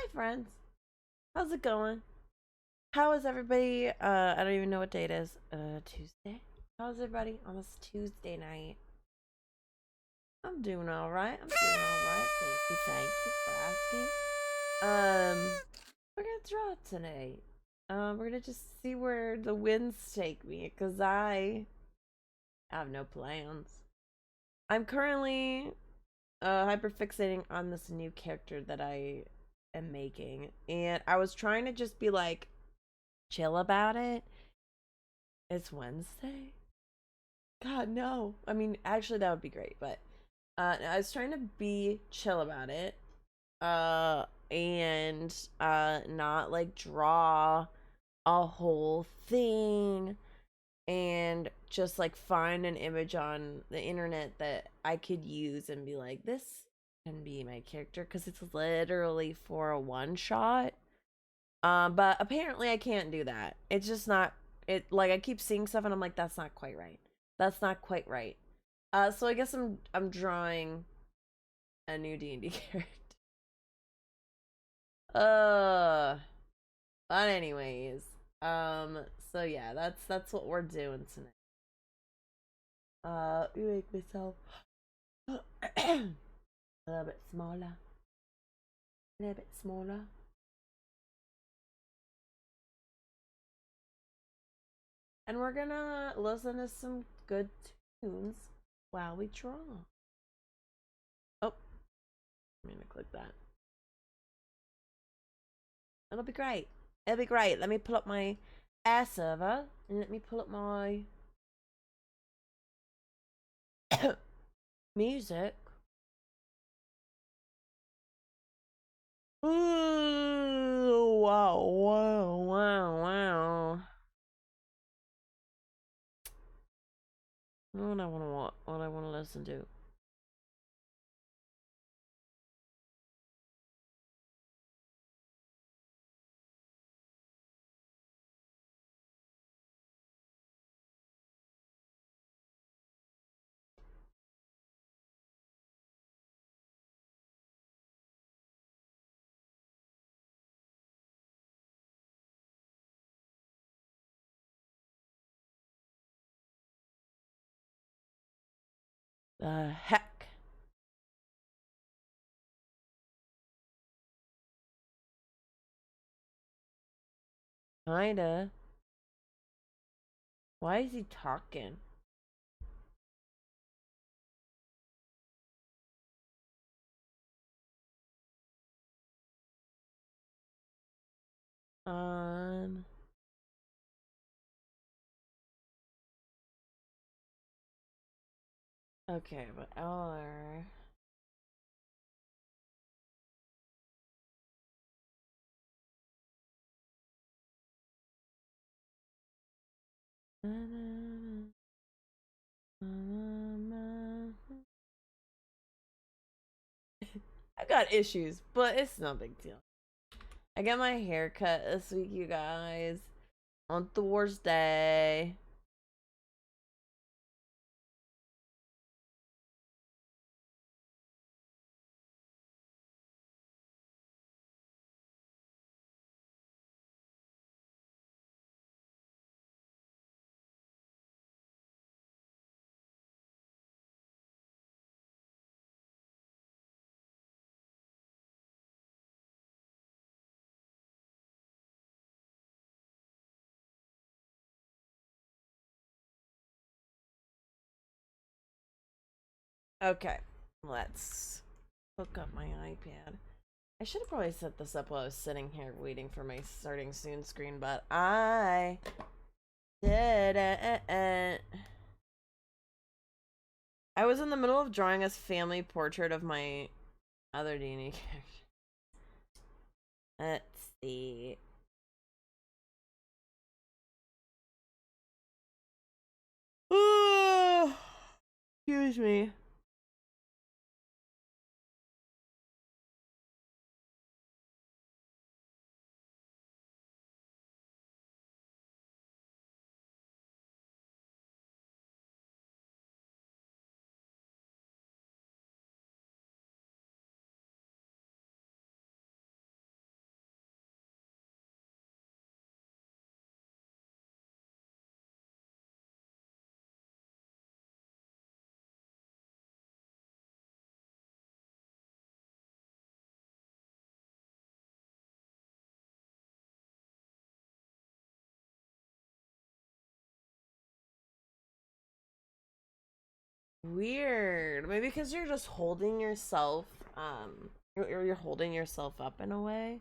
Hi, friends. How's it going? How is everybody? I don't even know what day it is. Tuesday. How's everybody on this Tuesday night? I'm doing all right. I'm doing all right. Thank you for asking. We're gonna draw tonight. We're gonna just see where the winds take me, cause I have no plans. I'm currently hyperfixating on this new character that I am making, and I was trying to just be like chill about it. It's Wednesday? God, no. I mean, actually, that would be great, but I was trying to be chill about it, and not like draw a whole thing and just like find an image on the internet that I could use and be like, this can be my character, because it's literally for a one shot. But apparently I can't do that. It's just not it. Like, I keep seeing stuff and I'm like, that's not quite right. That's not quite right. So I guess I'm drawing a new D&D character. Uh, but anyways, so yeah, that's what we're doing tonight. You make myself a little bit smaller, a little bit smaller. And we're gonna listen to some good tunes while we draw. Oh, I'm gonna click that. It'll be great. It'll be great. Let me pull up my air server and let me pull up my music. Ooh, wow, wow, wow, wow. What I wanna listen to. The heck? Kinda. Why is he talking? Um. Okay, but Eller. I got issues, but it's no big deal. I got my hair cut this week, you guys, on Thursday. Okay, let's hook up my iPad. I should have probably set this up while I was sitting here waiting for my starting soon screen, but I didn't. I was in the middle of drawing a family portrait of my other D&D character. Let's see. Excuse me. Weird. Maybe because you're just holding yourself, you're holding yourself up in a way.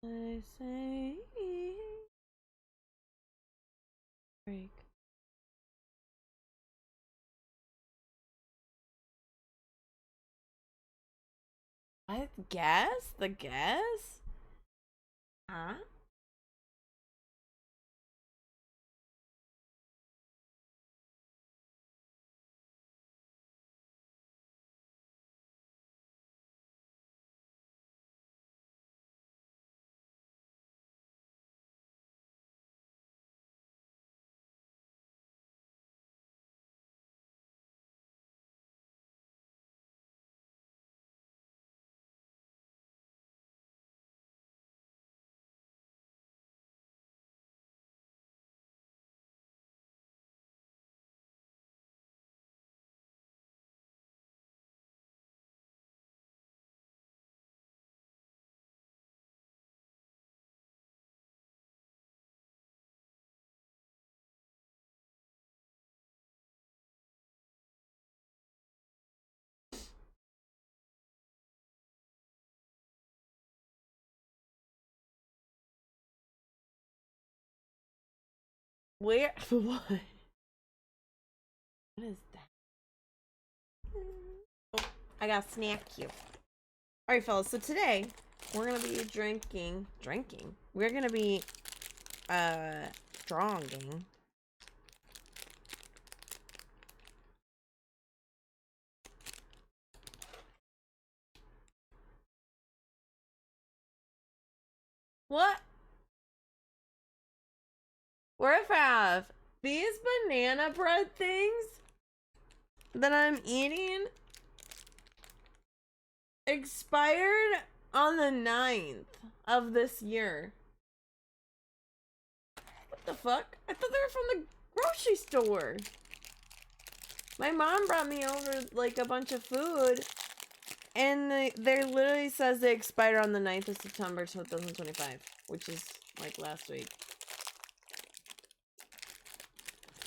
I say break. I guess the guess? Huh? Where? What? What is that? Oh, I got a snack cue. Alright, fellas, so today we're gonna be drinking. We're gonna be, drawing. What? We're have these banana bread things that I'm eating expired on the 9th of this year. What the fuck? I thought they were from the grocery store. My mom brought me over like a bunch of food, and they literally says they expired on the 9th of September 2025, which is like last week.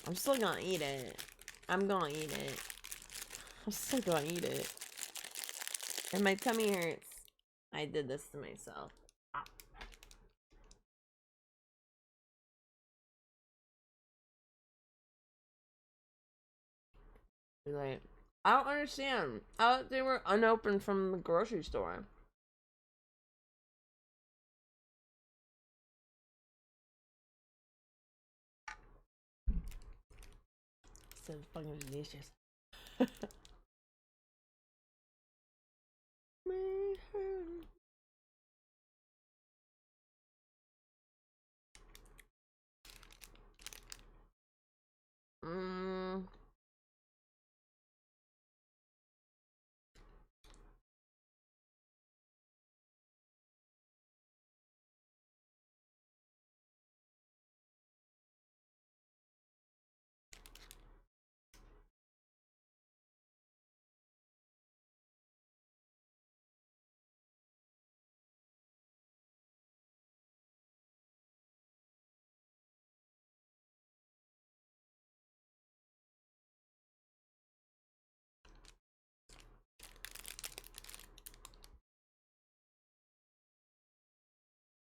I'm still gonna eat it. I'm gonna eat it. I'm still gonna eat it. And my tummy hurts. I did this to myself. Like, I don't understand. I thought they were unopened from the grocery store. So fucking delicious. Mm.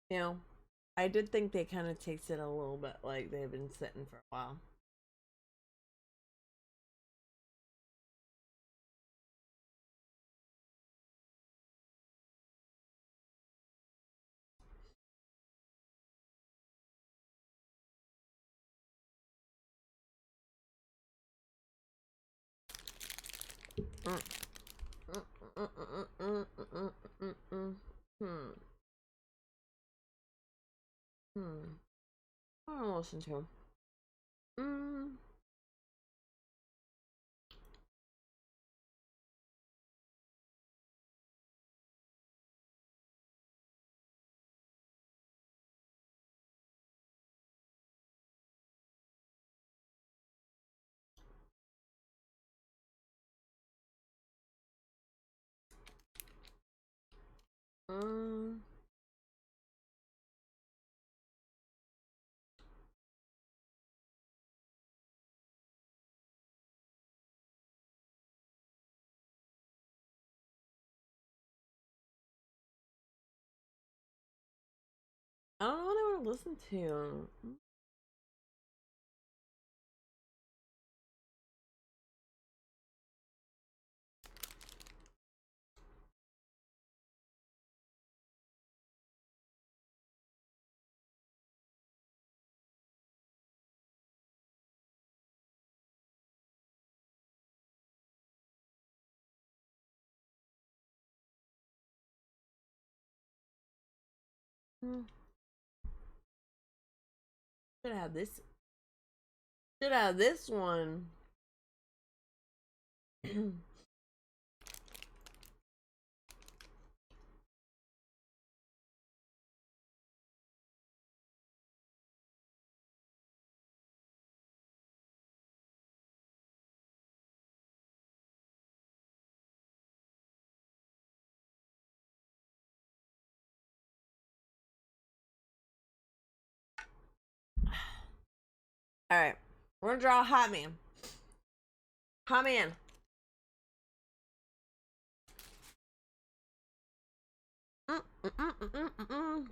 You know, I did think they kind of tasted a little bit like they've been sitting for a while. I don't listen to. Um, I don't know what I want to listen to. Hmm. Should have this. Should have this one. All right, we're gonna draw a hot man. Hot man. Mm, mm, mm, mm, mm, mm, mm.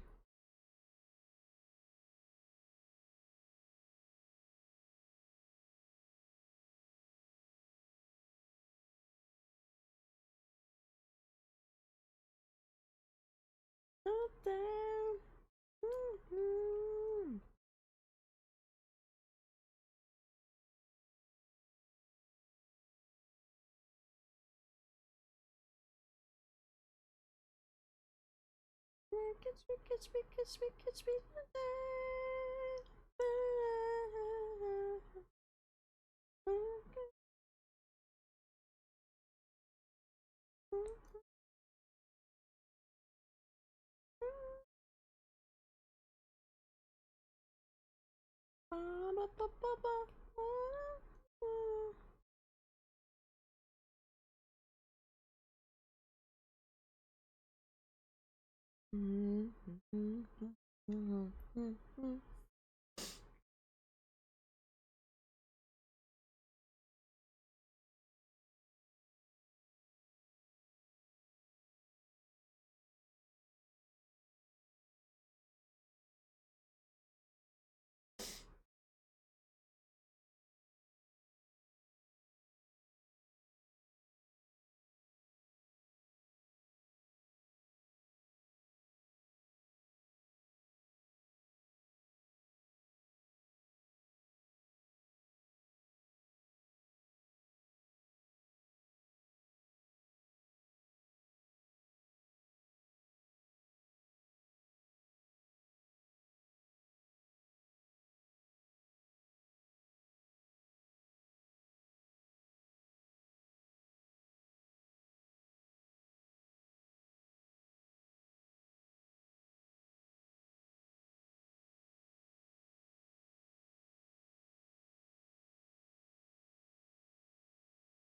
Out there. Mm-hmm.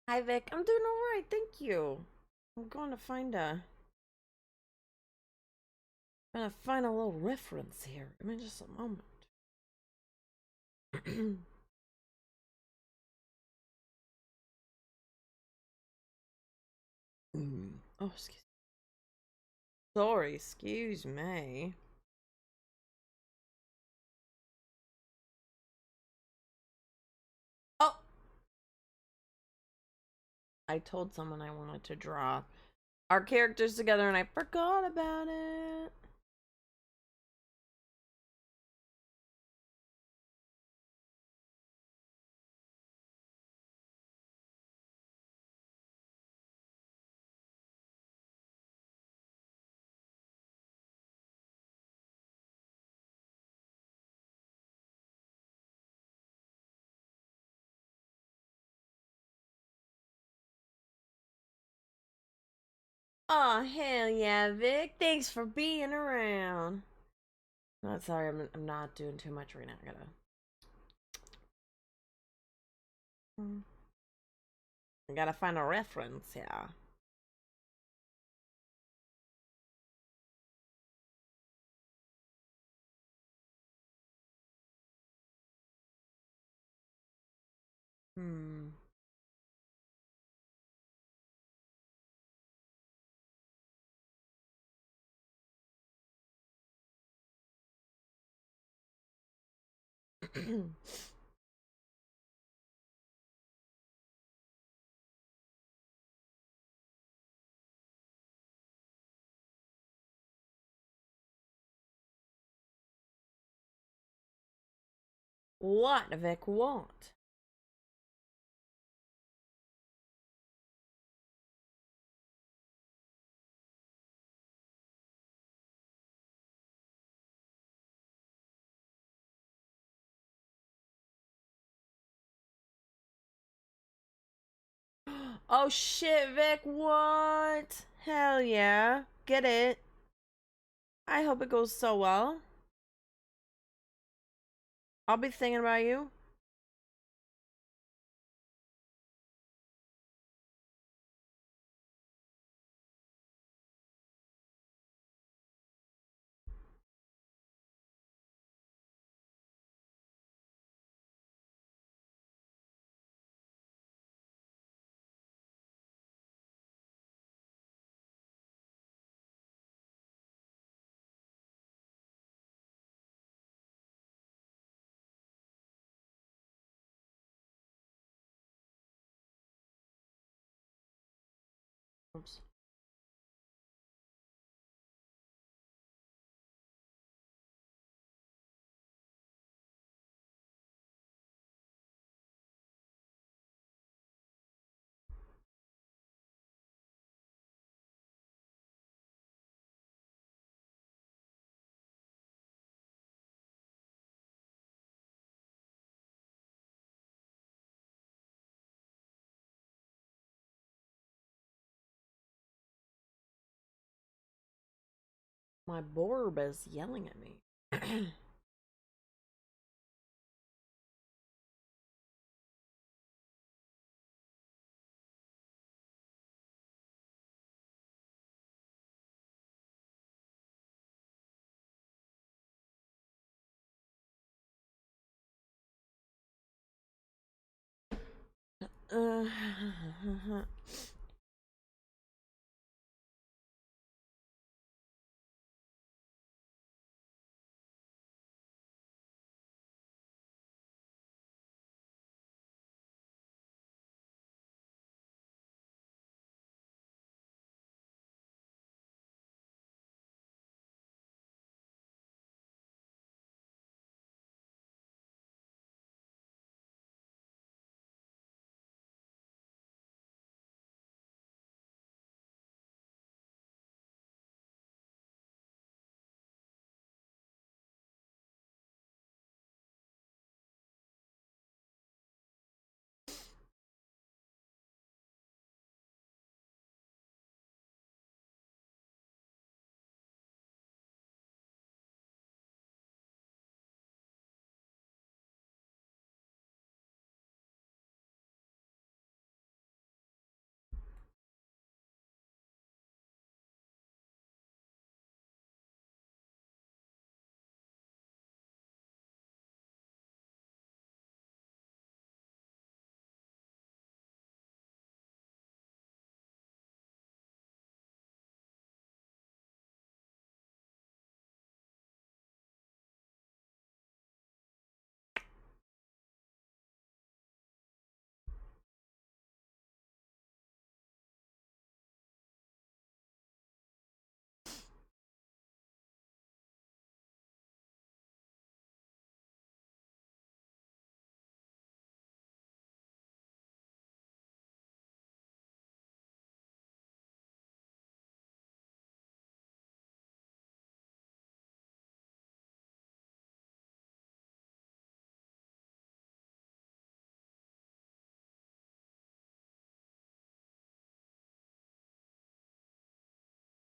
Hi Vic, I'm doing alright, thank you. I'm going to find a little reference here. Give me just a moment. Oh, excuse me. Oh, I told someone I wanted to draw our characters together and I forgot about it. Oh, hell yeah, Vic. Thanks for being around. No, sorry, I'm not doing too much right now. I gotta find a reference, yeah. Hmm. What, Vic? What? Oh shit, Vic, what? Hell yeah. Get it. I hope it goes so well. I'll be thinking about you. Oops. My Borb is yelling at me. uh,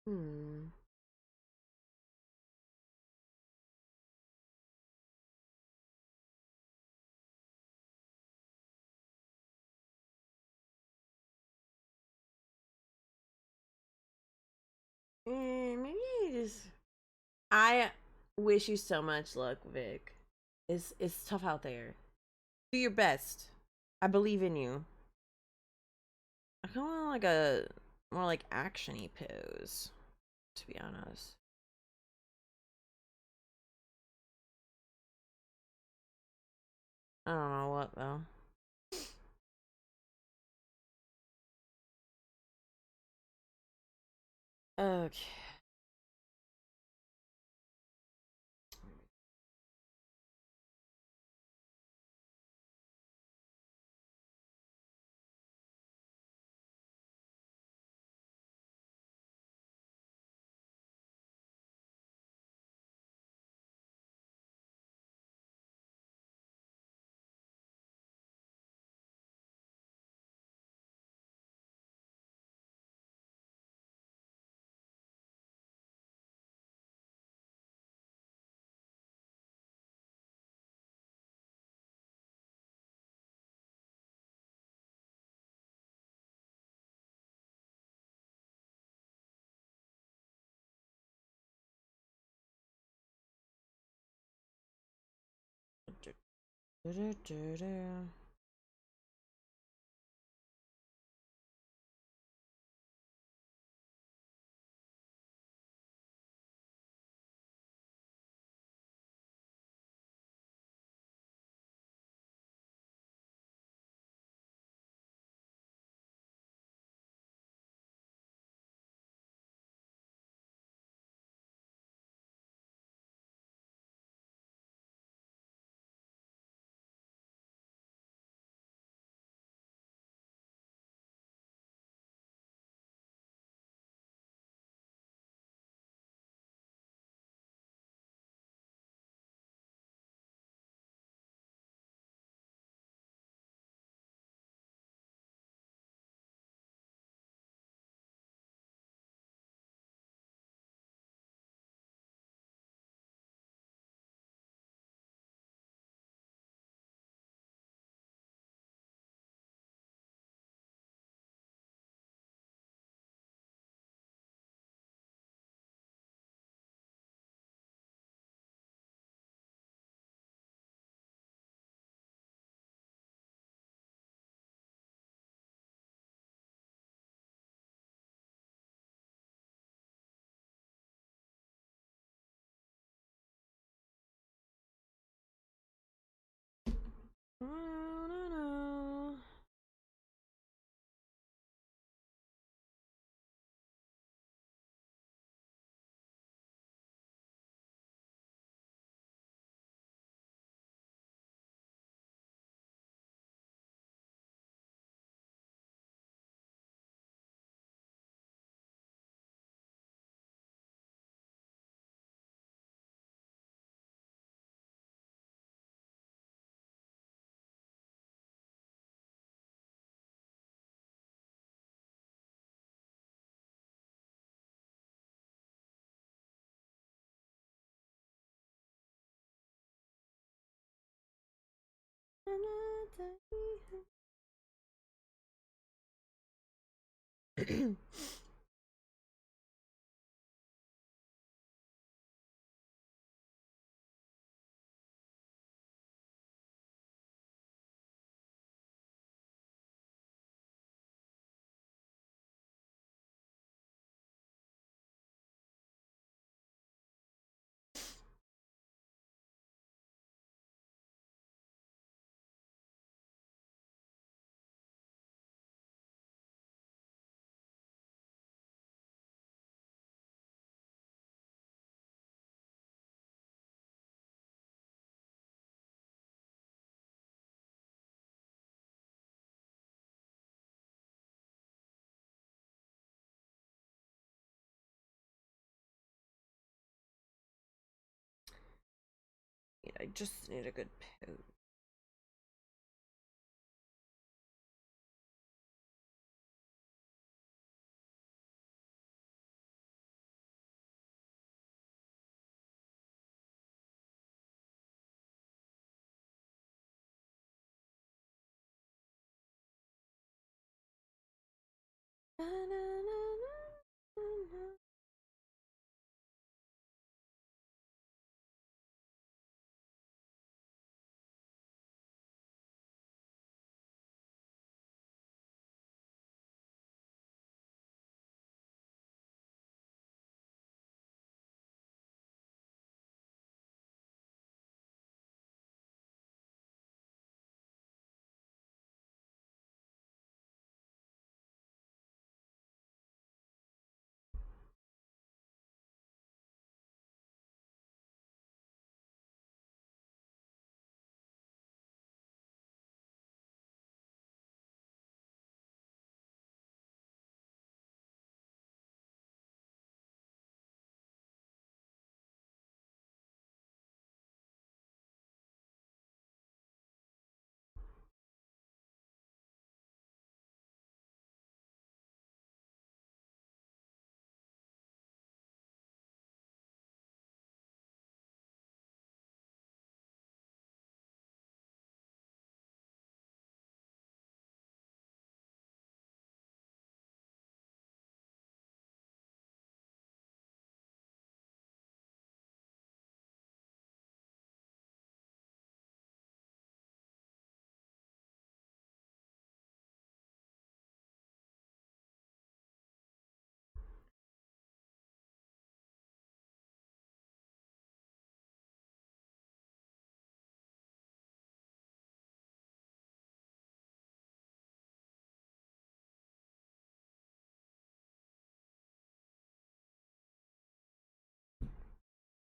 hmm. Maybe you just. I wish you so much luck, Vic. It's tough out there. Do your best. I believe in you. I kind of want like a more like action-y pose, to be honest. I don't know what though. Okay. I just need a good pose.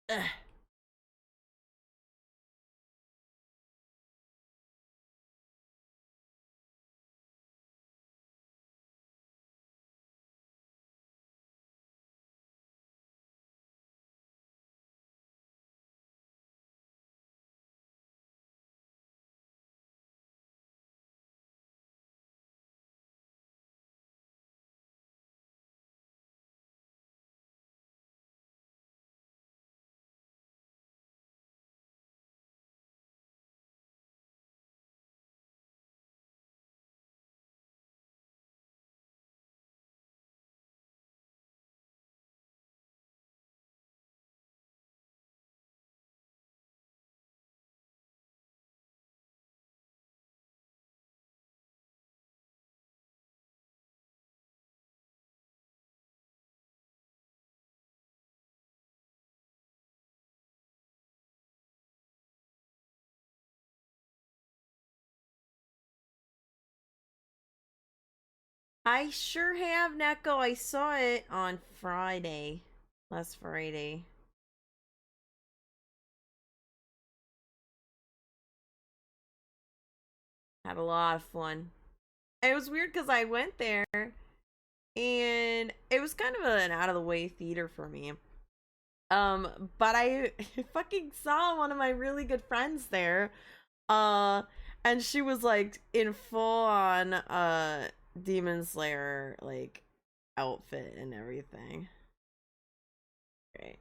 Ugh. I sure have, Neko. I saw it on Friday. Last Friday. Had a lot of fun. It was weird because I went there and it was kind of an out of the way theater for me. But I fucking saw one of my really good friends there. Uh, and she was like in full on Demon Slayer like outfit and everything. Great.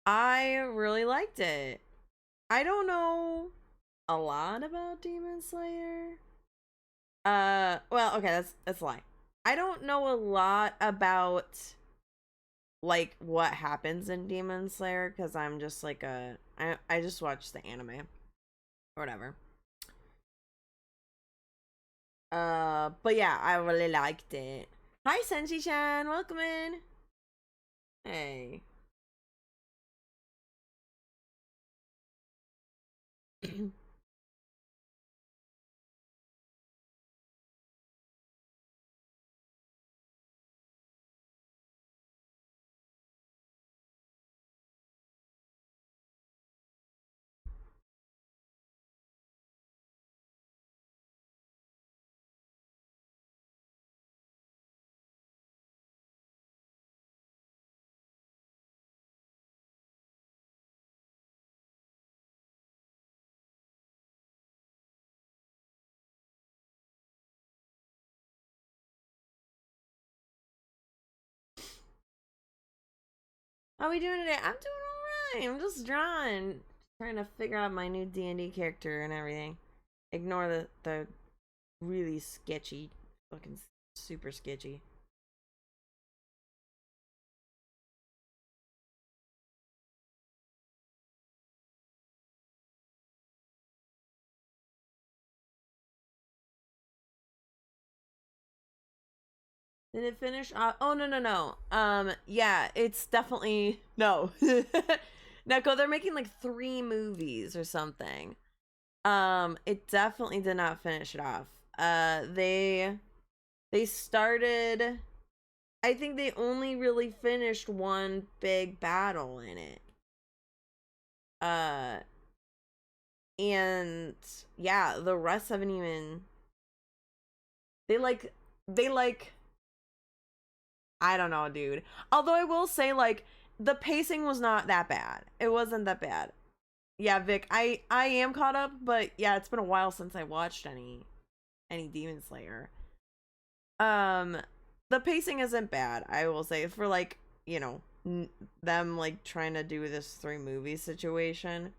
I really liked it. I don't know a lot about Demon Slayer. Well, okay, that's a lie. I don't know a lot about like what happens in Demon Slayer because I'm just like I just watch the anime or whatever. But yeah, I really liked it. Hi, Senshi-chan, welcome in. Hey. How are we doing today? I'm doing alright. I'm just drawing. Trying to figure out my new D&D character and everything. Ignore the really sketchy, fucking super sketchy. Did it finish? Oh no no no. Yeah, it's definitely no. Neko, they're making like 3 movies or something. It definitely did not finish it off. They started. I think they only really finished one big battle in it. Uh, and yeah, the rest haven't even. They like. They like. I don't know, dude. Although I will say, like, the pacing was not that bad. It wasn't that bad. Yeah, Vic, I am caught up, but yeah, it's been a while since I watched any Demon Slayer. Um, the pacing isn't bad. I will say for like you know them like trying to do this 3 movie situation.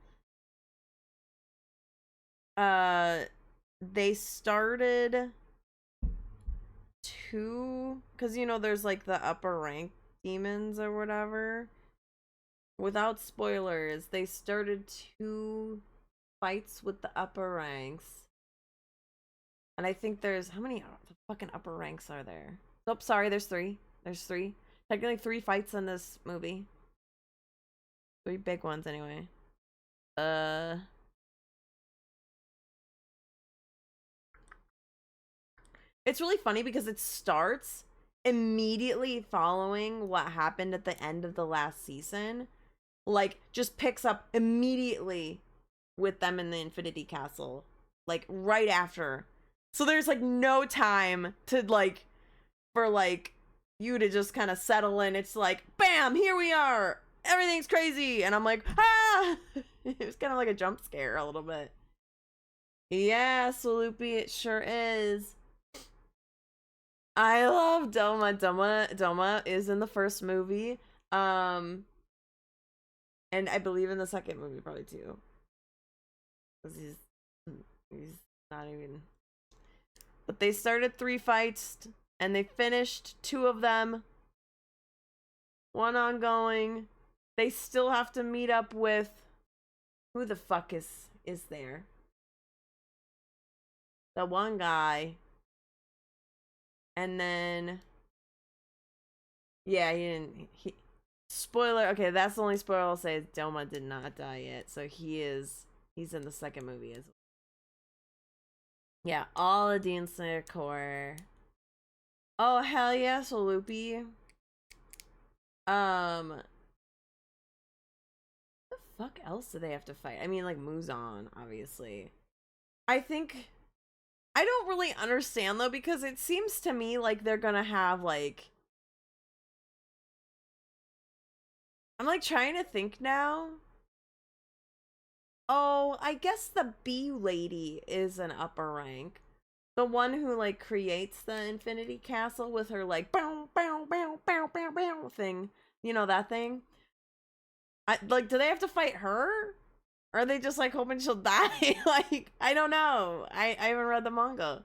Uh, they started because there's like the upper rank demons or whatever. Without spoilers, they started 2 fights with the upper ranks. And I think there's how many the fucking upper ranks are there? Oh, sorry, there's 3. There's 3. Technically 3 fights in this movie. 3 big ones anyway. Uh It's really funny because it starts immediately following what happened at the end of the last season. Like, just picks up immediately with them in the Infinity Castle. Like, right after. So there's, like, no time to, like, for, like, you to just kind of settle in. It's like, bam, here we are. Everything's crazy. And I'm like, ah! It was kind of like a jump scare a little bit. Yeah, Swoopy, it sure is. I love Doma. Doma is in the first movie. And I believe in the second movie probably too. Because he's not even. But they started 3 fights and they finished 2 of them. 1 ongoing. They still have to meet up with who the fuck is there? The one guy. And then yeah, he spoiler, okay, that's the only spoiler I'll say is Doma did not die yet. So he's in the second movie as well. Yeah, all of Dean Slayer core. Oh hell yeah, so Loopy. What the fuck else do they have to fight? I mean, like Muzan, obviously. I think I don't really understand though, because it seems to me like they're gonna have like, I'm like trying to think now. Oh, I guess the bee lady is an upper rank. The one who like creates the Infinity Castle with her like bow bow bow bow bow bow thing. You know that thing? Like, do they have to fight her? Or are they just like hoping she'll die? Like, I don't know. I haven't read the manga.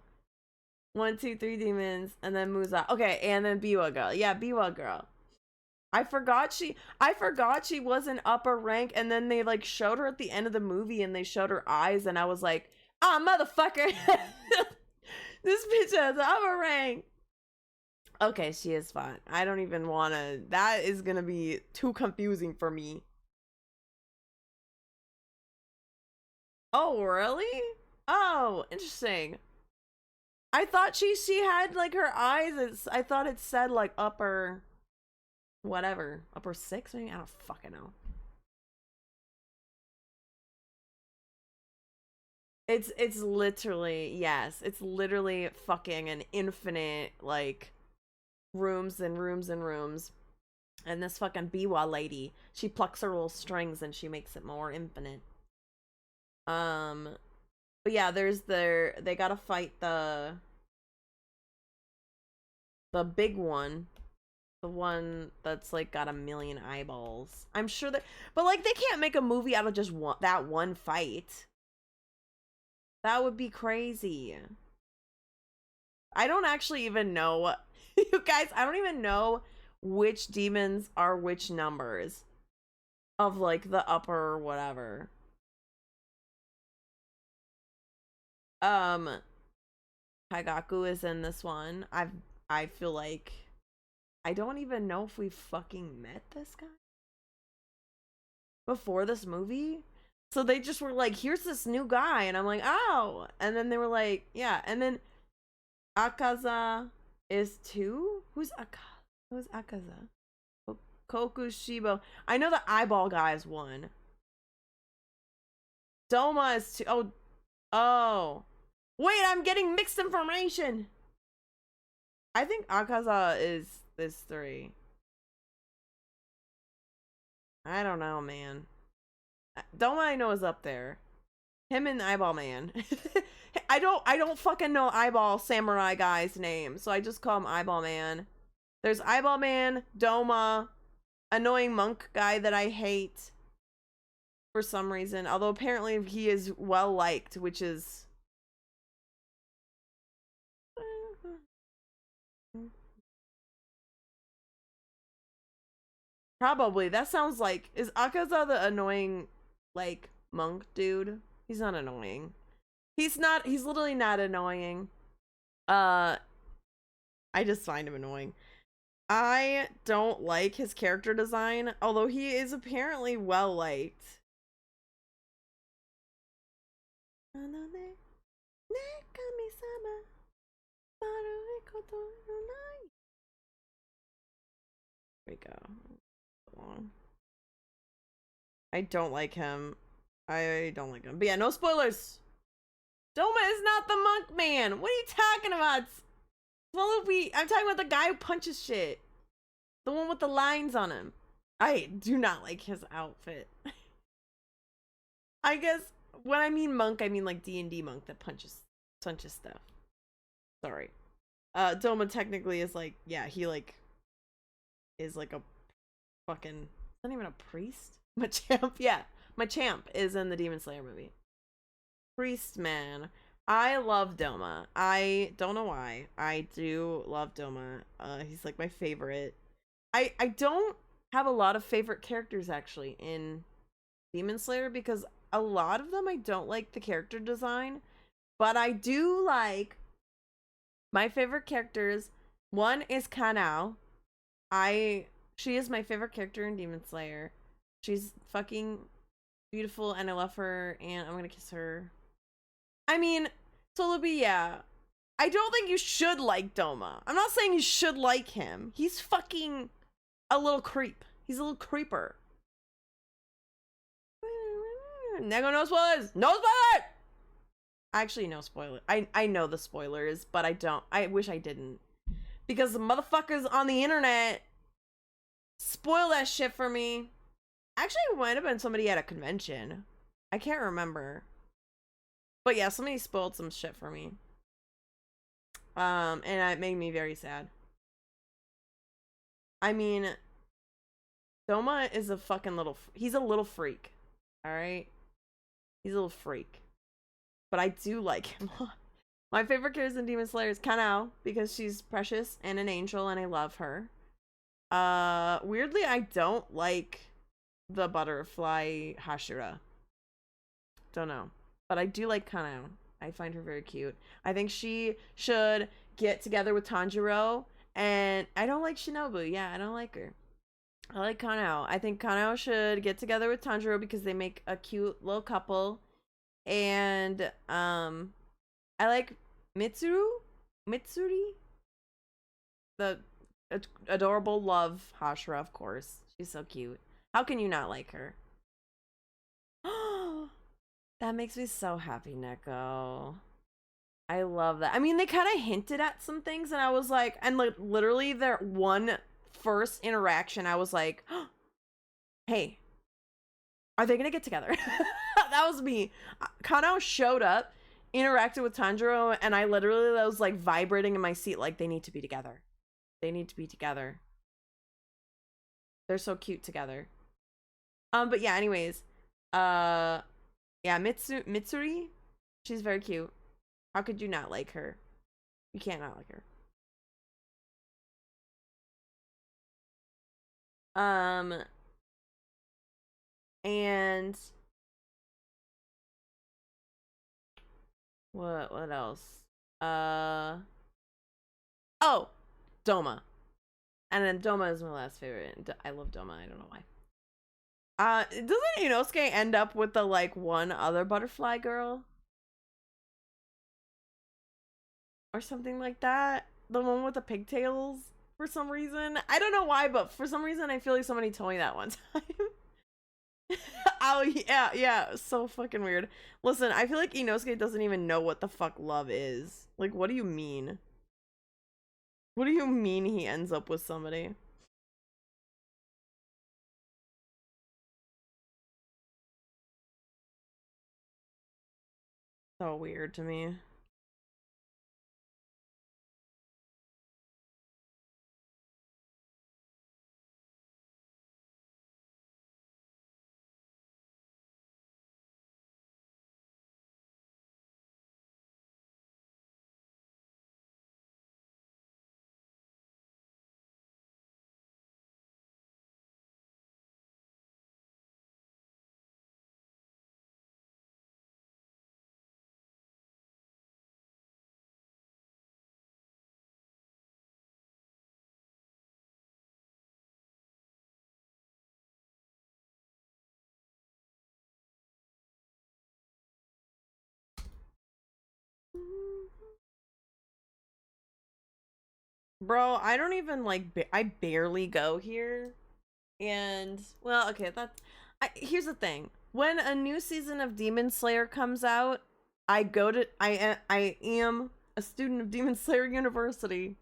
1, 2, 3 demons, and then Muza. Okay, and then Biwa girl. Yeah, Biwa girl. I forgot she was an upper rank, and then they like showed her at the end of the movie and they showed her eyes, and I was like, ah, motherfucker. This bitch has an upper rank. Okay, she is fine. I don't even wanna, that is gonna be too confusing for me. Oh, really? Oh, interesting. I thought she had like her eyes, I thought it said like upper whatever, upper 6 maybe, I don't fucking know. It's literally, yes, it's literally fucking an infinite like rooms and rooms and rooms. And this fucking Biwa lady, she plucks her little strings and she makes it more infinite. But yeah, there's they gotta fight the big one. The one that's like got 1,000,000 eyeballs. I'm sure that, but like they can't make a movie out of just that one fight. That would be crazy. I don't actually even know. You guys, I don't even know which demons are which numbers of like the upper whatever. Kagaku is in this one. I feel like I don't even know if we fucking met this guy before this movie. So they just were like, here's this new guy, and I'm like, oh, and then they were like, yeah, and then Akaza is 2. Who's Akaza? Kokushibo. I know the eyeball guy is 1. Doma is 2. Oh, wait, I'm getting mixed information. I think Akaza is 3. I don't know, man. Doma I know is up there. Him and Eyeball Man. I don't fucking know Eyeball Samurai guy's name, so I just call him Eyeball Man. There's Eyeball Man, Doma, annoying monk guy that I hate for some reason, although apparently he is well liked, which is probably, that sounds like, is Akaza the annoying like monk dude? He's not annoying. He's literally not annoying. I just find him annoying. I don't like his character design, although he is apparently well liked. we go. Long. I don't like him. I don't like him. But yeah, no spoilers. Doma is not the monk man. What are you talking about? I'm talking about the guy who punches shit. The one with the lines on him. I do not like his outfit. I guess when I mean monk, I mean like D&D monk that punches stuff. Sorry. Doma technically is like, yeah, he like is like a fucking, not even a priest? Machamp, yeah. Machamp is in the Demon Slayer movie. Priest man. I love Doma. I don't know why. I do love Doma. He's like my favorite. I don't have a lot of favorite characters actually in Demon Slayer because a lot of them I don't like the character design, but I do like my favorite characters. One is Kanao. She is my favorite character in Demon Slayer. She's fucking beautiful and I love her and I'm gonna kiss her. I mean, Solubi, yeah. I don't think you should like Doma. I'm not saying you should like him. He's fucking a little creep. He's a little creeper. Nego, no spoilers! No spoilers! Actually, no spoiler. I know the spoilers, but I wish I didn't. Because the motherfuckers on the internet spoil that shit for me. Actually, it might have been somebody at a convention. I can't remember. But yeah, somebody spoiled some shit for me. And it made me very sad. I mean, Doma is a fucking he's a little freak. Alright? He's a little freak. But I do like him. My favorite character in Demon Slayer is Kanao because she's precious and an angel and I love her. Weirdly, I don't like the butterfly Hashira. Don't know. But I do like Kanao. I find her very cute. I think she should get together with Tanjiro. And I don't like Shinobu. Yeah, I don't like her. I like Kanao. I think Kanao should get together with Tanjiro because they make a cute little couple. And I like Mitsuri, the adorable love Hashira, of course. She's so cute. How can you not like her? That makes me so happy, Neko. I love that. I mean, they kind of hinted at some things, and I was like, and like literally their one first interaction, I was like, hey, are they gonna get together? That was me. Kanao showed up, interacted with Tanjiro, and I literally was like vibrating in my seat, like they need to be together. They need to be together. They're so cute together. But yeah, anyways, yeah, Mitsuri, she's very cute. How could you not like her? You can't not like her. And what else? Oh, Doma. And then Doma is my last favorite. I love Doma. I don't know why. Doesn't Inosuke end up with the like one other butterfly girl? Or something like that? The one with the pigtails for some reason. I don't know why, but for some reason I feel like somebody told me that one time. Oh yeah, so fucking weird. Listen, I feel like Inosuke doesn't even know what the fuck love is. Like, what do you mean? What do you mean he ends up with somebody? So weird to me. Bro, I don't even like I barely go here. And well, okay, here's the thing. When a new season of Demon Slayer comes out, I am a student of Demon Slayer University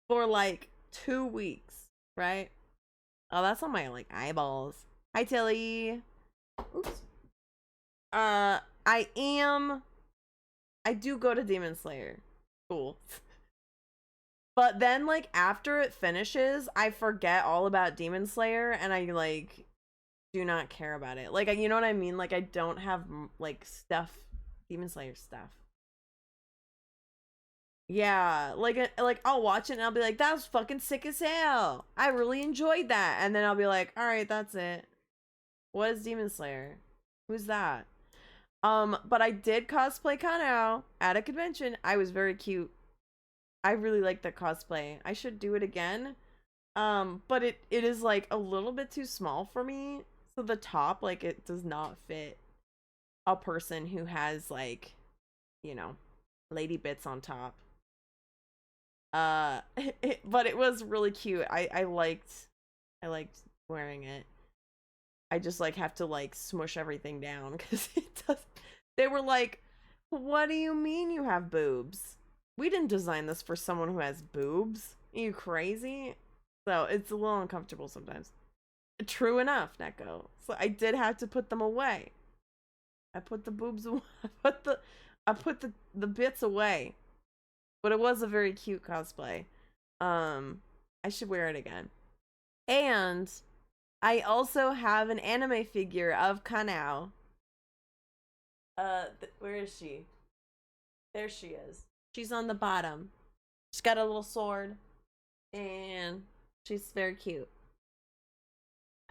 for like 2 weeks, right? Oh, that's on my like eyeballs. Hi Tilly. Oops. Uh I am I do go to Demon Slayer. Cool. But then like after it finishes, I forget all about Demon Slayer and I like do not care about it. Like you know what I mean? Like I don't have like stuff, Demon Slayer stuff. Yeah, like I'll watch it and I'll be like, that was fucking sick as hell. I really enjoyed that. And then I'll be like, all right, that's it. What is Demon Slayer? Who's that? But I did cosplay Kanao at a convention. I was very cute. I really like the cosplay. I should do it again. But it is like a little bit too small for me. So the top, like, it does not fit a person who has like, you know, lady bits on top. But it was really cute. I liked wearing it. I just like have to like smush everything down because it does. They were like, "What do you mean you have boobs? We didn't design this for someone who has boobs. Are you crazy?" So it's a little uncomfortable sometimes. True enough, Neko. So I did have to put them away. I put the boobs away. I put the bits away. But it was a very cute cosplay. I should wear it again. And I also have an anime figure of Kanao. Where is she? There she is. She's on the bottom. She's got a little sword. And she's very cute.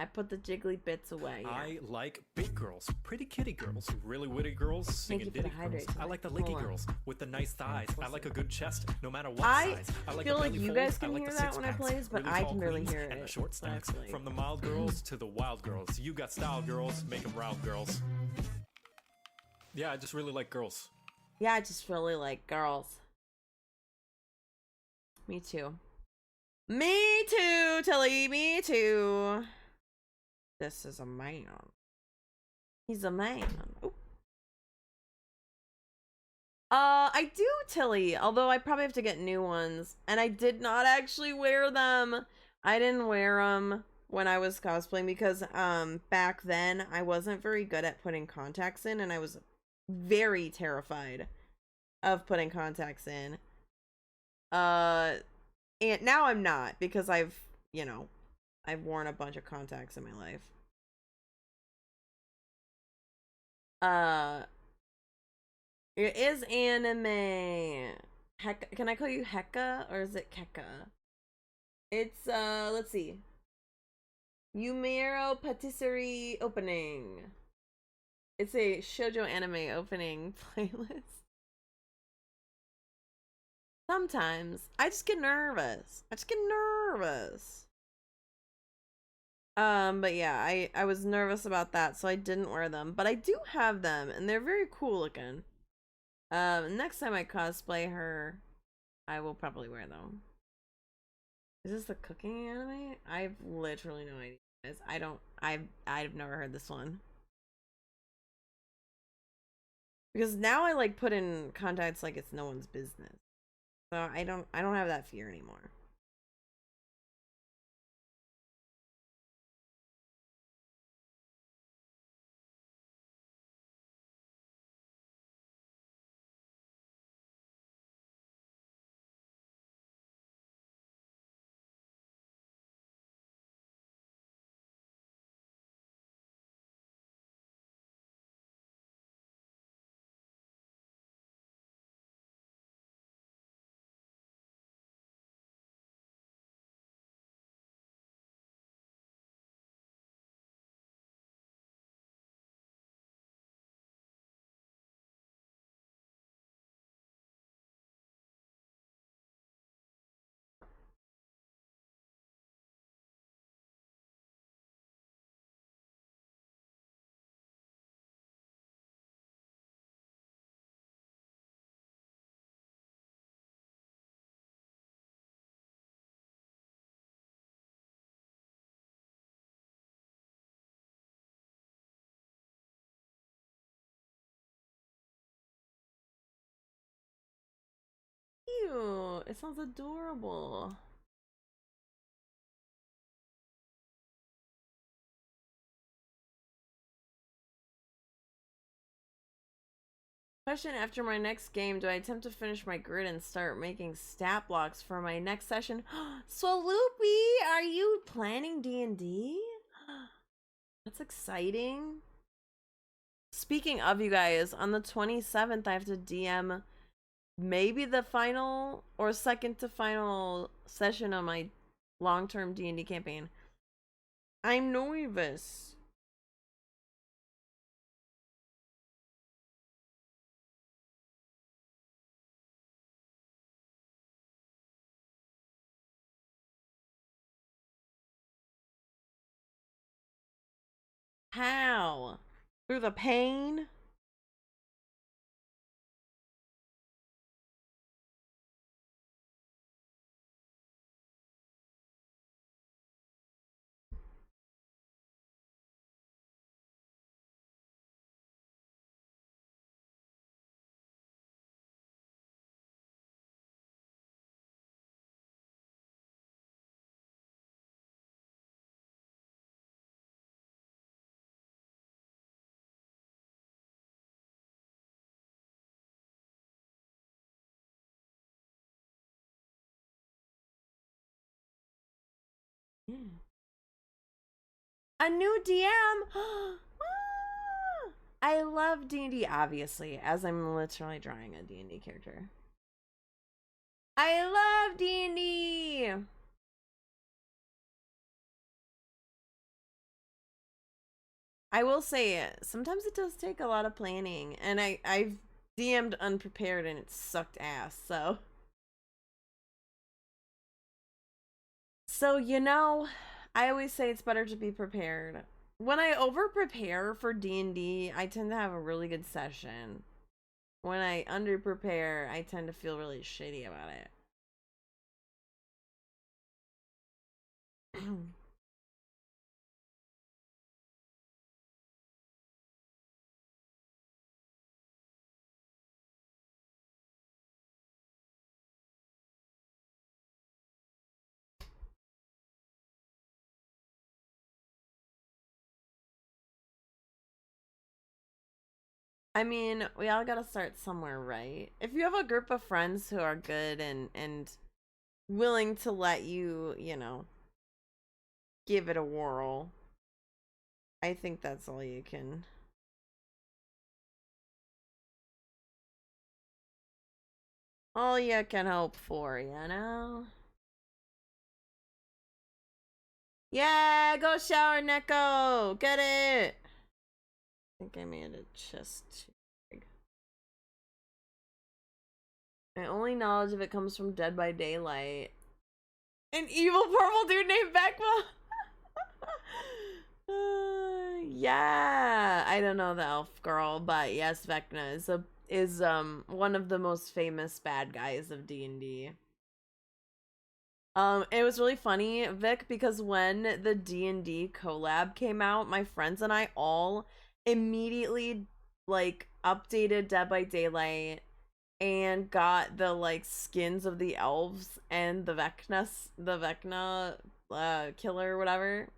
I put the jiggly bits away. Yeah. I like big girls, pretty kitty girls, really witty girls, singing ditty girls. I like the licky girls with the nice thighs. I like a good chest, no matter what size. I like feel like you guys can hear that when I plays, but I can barely hear it. And the short stacks. From the mild girls to the wild girls. You got style girls, make them proud girls. Yeah, I just really like girls. Yeah, I just really like girls. Me too. Me too, Tilly. Me too. This is a man. He's a man. Ooh. I do, Tilly, although I probably have to get new ones. And I did not actually wear them. I didn't wear them when I was cosplaying because back then I wasn't very good at putting contacts in and I was very terrified of putting contacts in. And now I'm not because I've worn a bunch of contacts in my life. It is anime. Can I call you Heka or is it Keka? It's let's see. Yumero Patisserie opening. It's a shoujo anime opening playlist. Sometimes I just get nervous. But yeah, I was nervous about that, so I didn't wear them. But I do have them, and they're very cool looking. Next time I cosplay her, I will probably wear them. Is this the cooking anime? I've literally no idea. I've never heard this one. Because now I like put in contacts like it's no one's business. So I don't have that fear anymore. cute. It sounds adorable. Question: after my next game, do I attempt to finish my grid and start making stat blocks for my next session? Swoopy, are you planning D&D? That's exciting. Speaking of, you guys, on the 27th, I have to DM maybe the final or second to final session of my long-term D&D campaign. I'm nervous. How? Through the pain? A new DM. I love D&D, obviously, as I'm literally drawing a D&D character. I love D&D. I will say, sometimes it does take a lot of planning, and I've DM'd unprepared and it sucked ass. So you know, I always say it's better to be prepared. When I over prepare for D&D, I tend to have a really good session. When I under prepare, I tend to feel really shitty about it. I mean, we all gotta start somewhere, right? If you have a group of friends who are good and willing to let you, you know, give it a whirl, I think that's all you can. All you can hope for, you know? Yeah, go shower, Neko! Get it! I think I made a chest too big. My only knowledge of it comes from Dead by Daylight. An evil purple dude named Vecna! Yeah, I don't know the elf girl, but yes, Vecna is one of the most famous bad guys of D&D. It was really funny, Vic, because when the D&D collab came out, my friends and I all immediately like updated Dead by Daylight and got the like skins of the elves and the Vecna killer or whatever.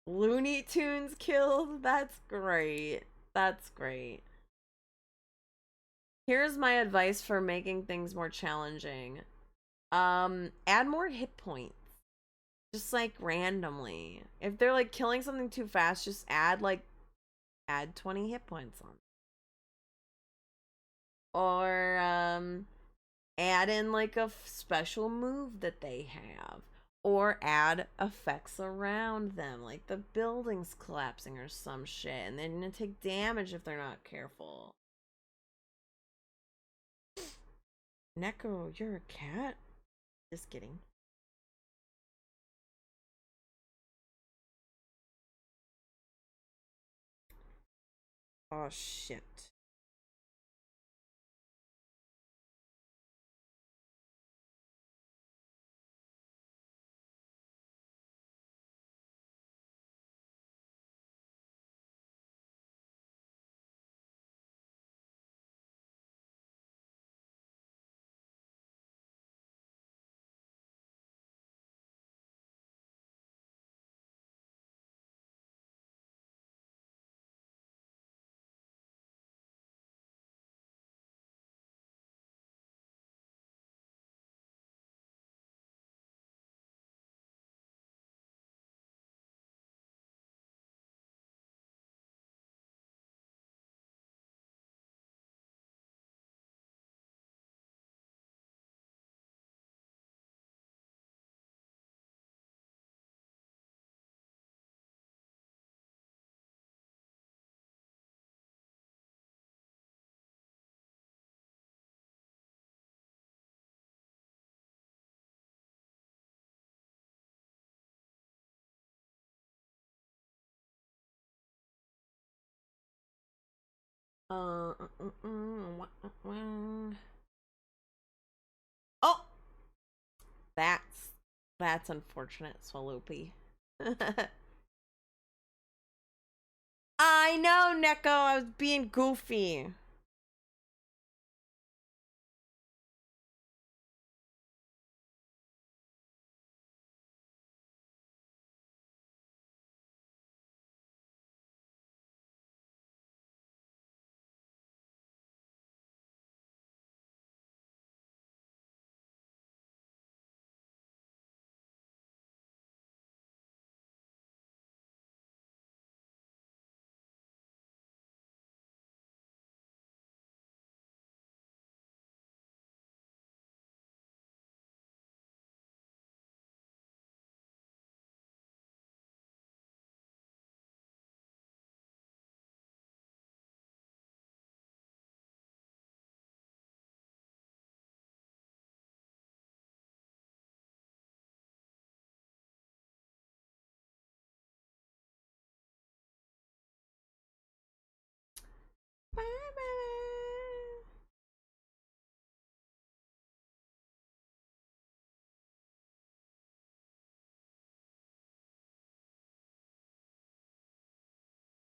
Looney Tunes killed. That's great. That's great. Here's my advice for making things more challenging. Add more hit points. Just like randomly. If they're like killing something too fast, just add 20 hit points on. Or add in like a special move that they have. Or add effects around them, like the buildings collapsing or some shit, and they're gonna take damage if they're not careful. Neko, you're a cat? Just kidding. Oh shit. Oh, that's unfortunate, Swaloopy. I know, Neko. I was being goofy.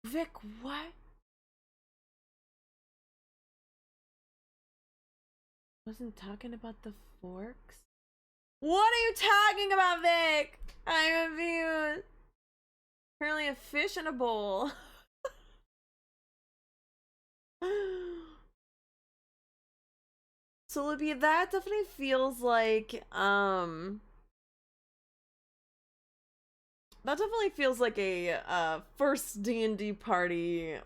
Vic, what? Wasn't talking about the forks? What are you talking about, Vic? I'm confused. Apparently a fish in a bowl. So Libby, that definitely feels like that definitely feels like a first D&D party.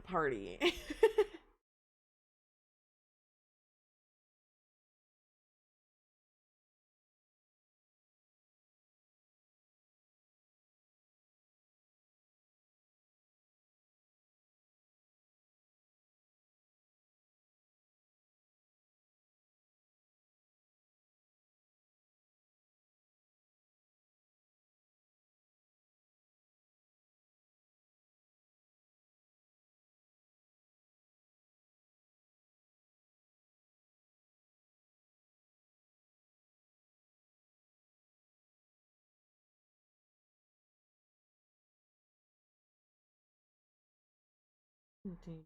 Indeed.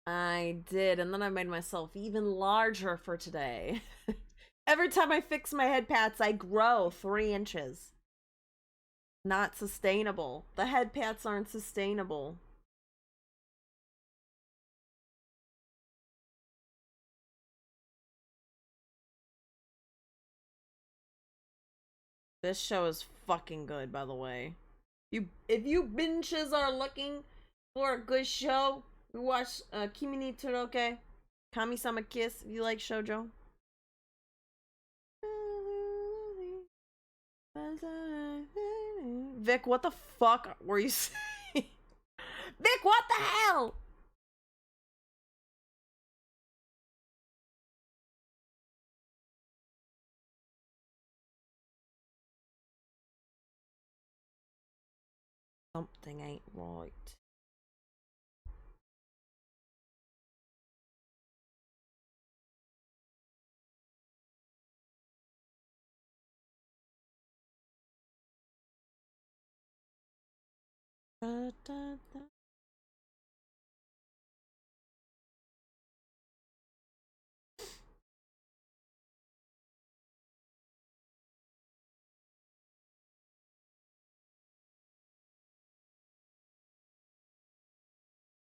I did, and then I made myself even larger for today. Every time I fix my head pats, I grow 3 inches. Not sustainable. The head pats aren't sustainable. This show is fucking good, by the way. If you binges are looking for a good show, we watch Kimi ni Toroke, Kami-sama Kiss, if you like shoujo. Vic, what the fuck were you saying? Vic, what the hell? Something ain't right. Da, da, da.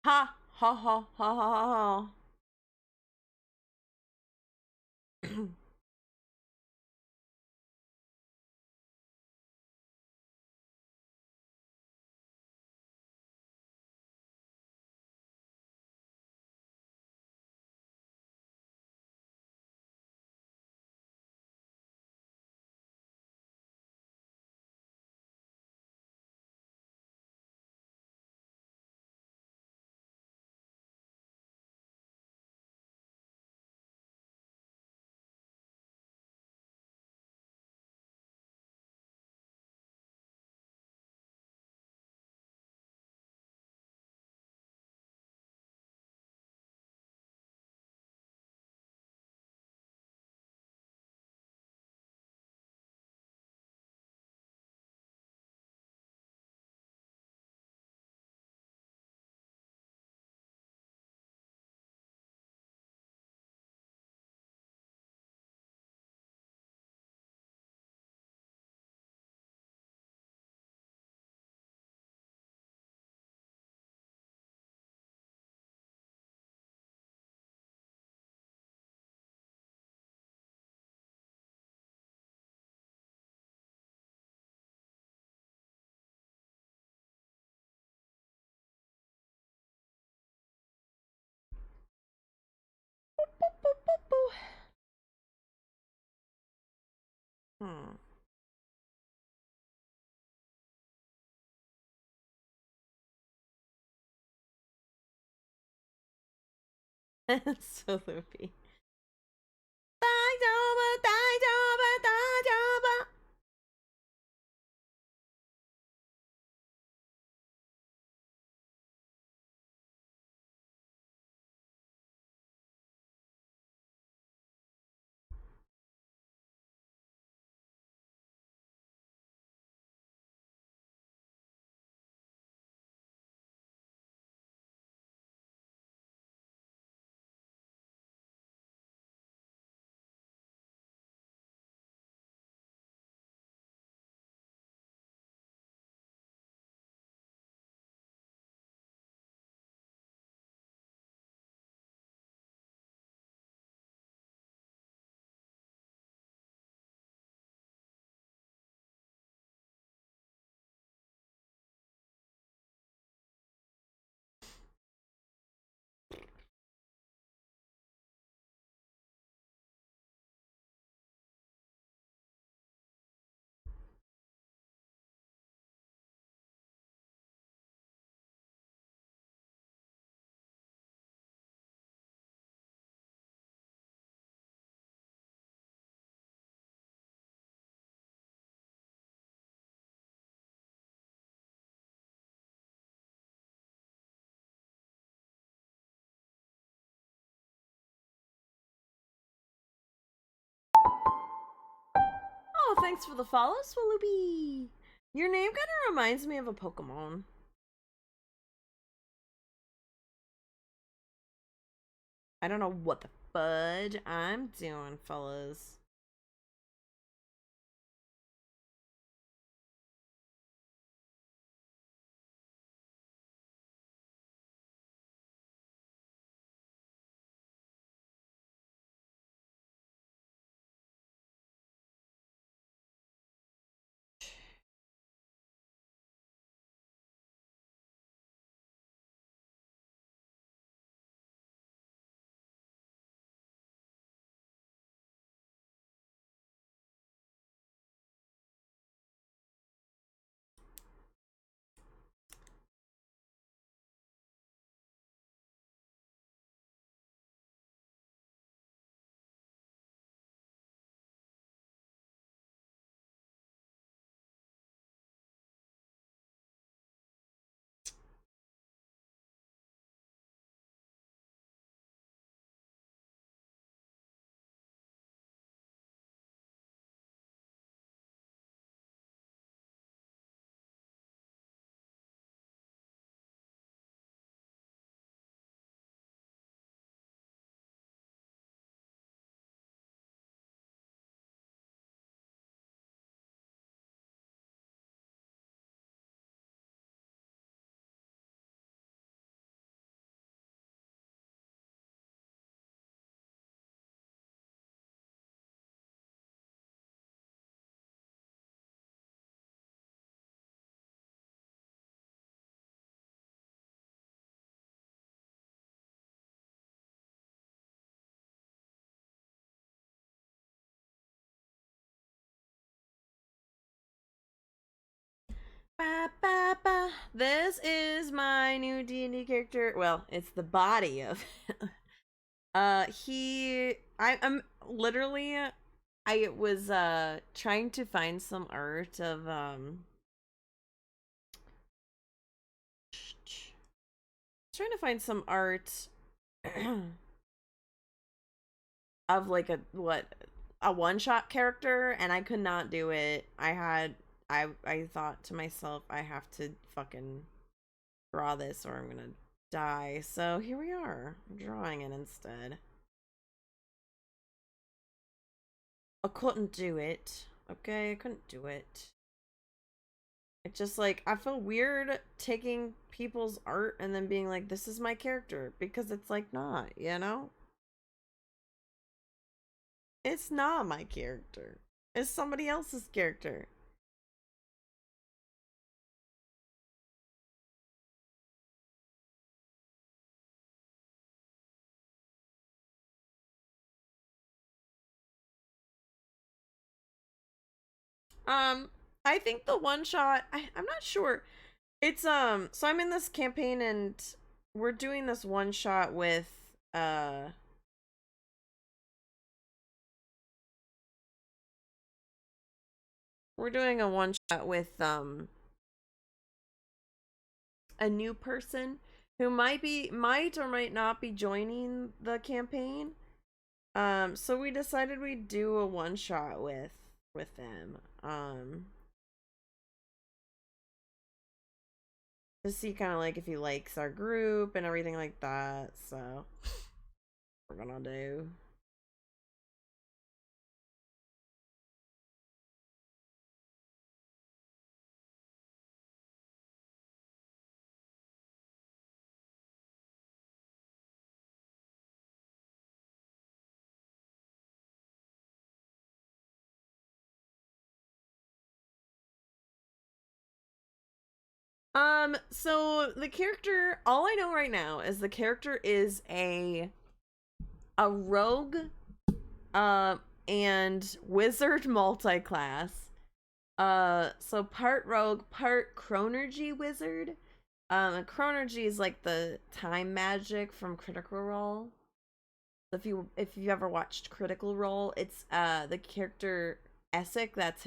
Ha ha ha ha ha ha. Hmm. So loopy. Oh, thanks for the follow, Swalloopy. Your name kind of reminds me of a Pokemon. I don't know what the fudge I'm doing, fellas. Ba, ba, ba. This is my new D&D character. Well, it's the body of I'm literally I was trying to find some art of trying to find some art of like a one-shot character, and I could not do it. I thought to myself, I have to fucking draw this or I'm gonna die. So here we are. I'm drawing it instead. I couldn't do it. Okay, I couldn't do it. It's just like, I feel weird taking people's art and then being like, this is my character, because it's like not, you know? It's not my character. It's somebody else's character. I think the one shot, I'm not sure. It's so I'm in this campaign and we're doing this one shot with we're doing a one shot with a new person who might or might not be joining the campaign. So we decided we'd do a one shot with them. To see kind of like if he likes our group and everything like that. So we're gonna do. So the character, all I know right now is the character is a rogue, and wizard multi-class. So part rogue, part chronergy wizard. Chronergy is like the time magic from Critical Role. So if you ever watched Critical Role, it's the character Essek, that's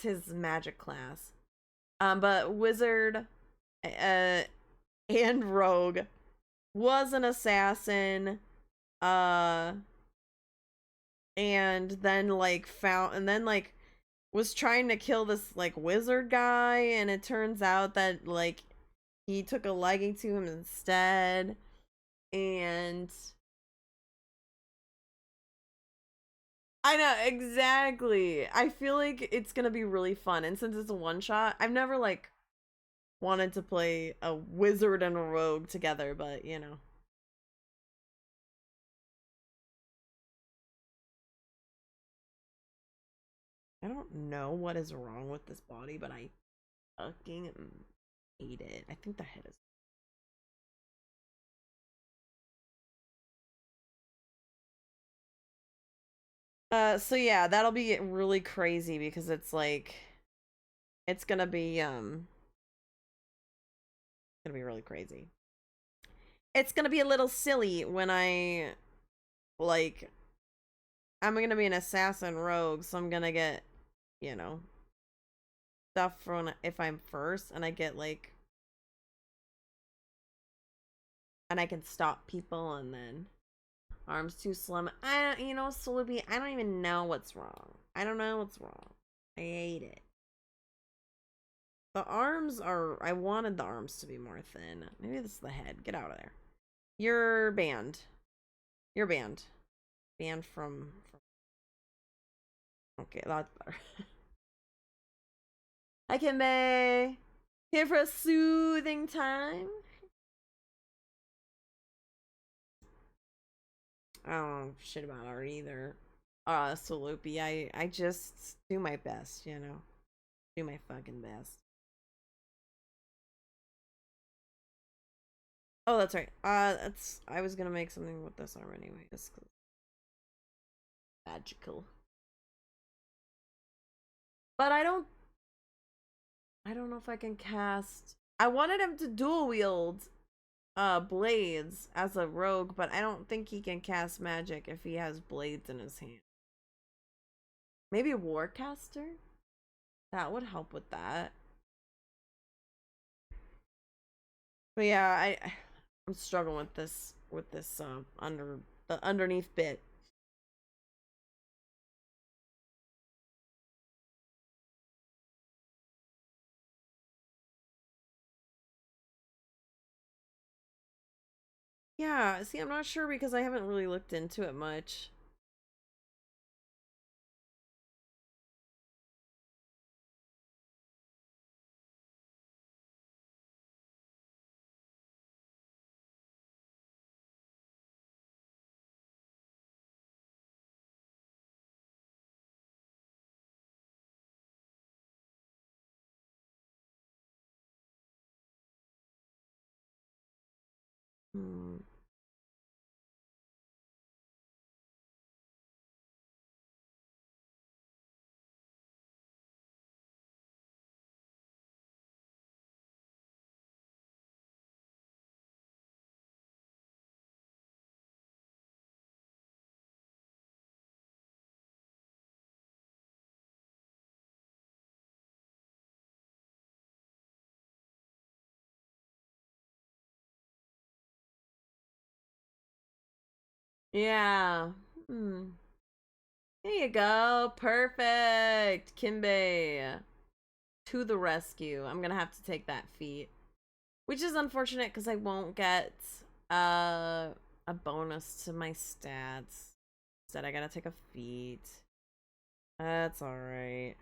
his magic class. But wizard and rogue was an assassin, and then was trying to kill this like wizard guy, and it turns out that like he took a liking to him instead. And I know, exactly. I feel like it's gonna be really fun, and since it's a one shot, I've never like wanted to play a wizard and a rogue together, but you know. I don't know what is wrong with this body, but I fucking hate it. I think the head is. So yeah, that'll be really crazy because it's like, it's gonna be really crazy. It's gonna be a little silly when I'm gonna be an assassin rogue, so I'm gonna get, you know, stuff from if I'm first, and I get like, and I can stop people, and then arms too slim. Sloopy, I don't even know what's wrong. I don't know what's wrong. I hate it. The arms are, I wanted the arms to be more thin. Maybe this is the head. Get out of there. You're banned. You're banned. Banned from... Okay, that's better. Hi, Kimbe. Here for a soothing time. I don't know shit about her either. Salopy, I just do my best, you know. Do my fucking best. Oh, that's right. I was gonna make something with this arm anyway. It's magical. But I don't know if I can cast. I wanted him to dual wield blades as a rogue, but I don't think he can cast magic if he has blades in his hand. Maybe Warcaster? That would help with that. But yeah, I'm struggling with this underneath bit. Yeah, see, I'm not sure because I haven't really looked into it much. Hmm. Yeah. Hmm. There you go. Perfect. Kimbe. To the rescue. I'm gonna have to take that feat. Which is unfortunate because I won't get uh, a bonus to my stats. Instead, I gotta take a feat. That's alright.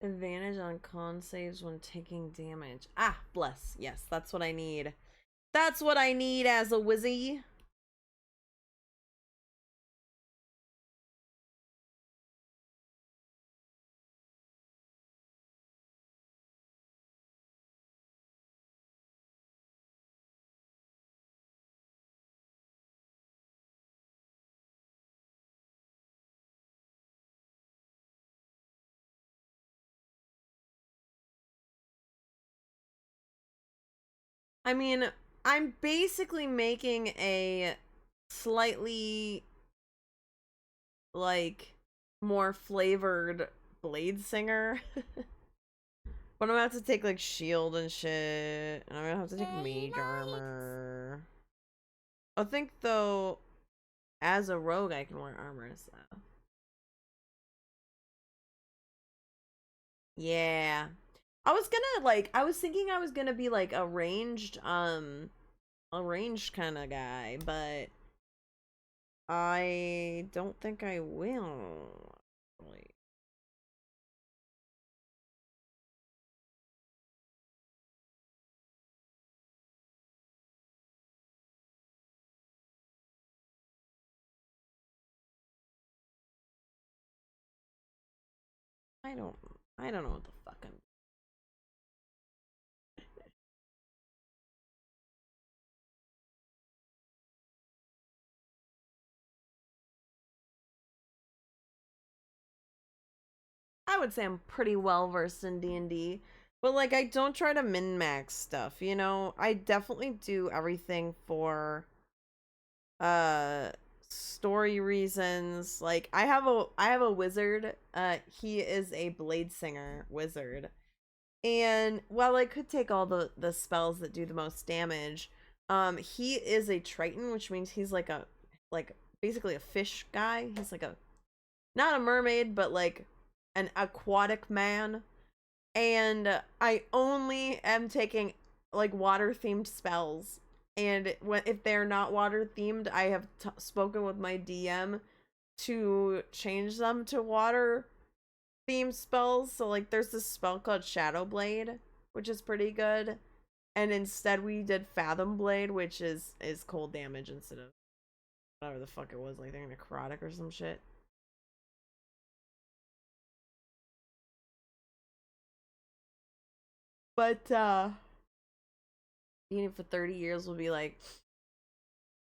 Advantage on con saves when taking damage. Ah, bless. Yes, that's what I need. That's what I need as a wizzy. I mean, I'm basically making a slightly, like, more flavored Blade Singer. But I'm gonna have to take, like, shield and shit. And I'm gonna have to take mage armor. I think, though, as a rogue, I can wear armor, so. Yeah. I was gonna, like, I was thinking I was gonna be, like, a ranged kind of guy, but I don't think I will. Like, I don't, I don't know what the fuck I'm. I would say I'm pretty well versed in D&D, but like I don't try to min max stuff. You know, I definitely do everything for uh story reasons. Like I have a wizard. He is a blade singer wizard. And while I could take all the spells that do the most damage, he is a Triton, which means he's like basically a fish guy. He's like a not a mermaid, but like an aquatic man. And I only am taking like water themed spells. And if they're not water themed, I have spoken with my DM to change them to water theme spells. So like there's this spell called Shadow Blade, which is pretty good. And instead we did Fathom Blade, which is cold damage instead of whatever the fuck it was, like they're necrotic or some shit. But being it for 30 years will be like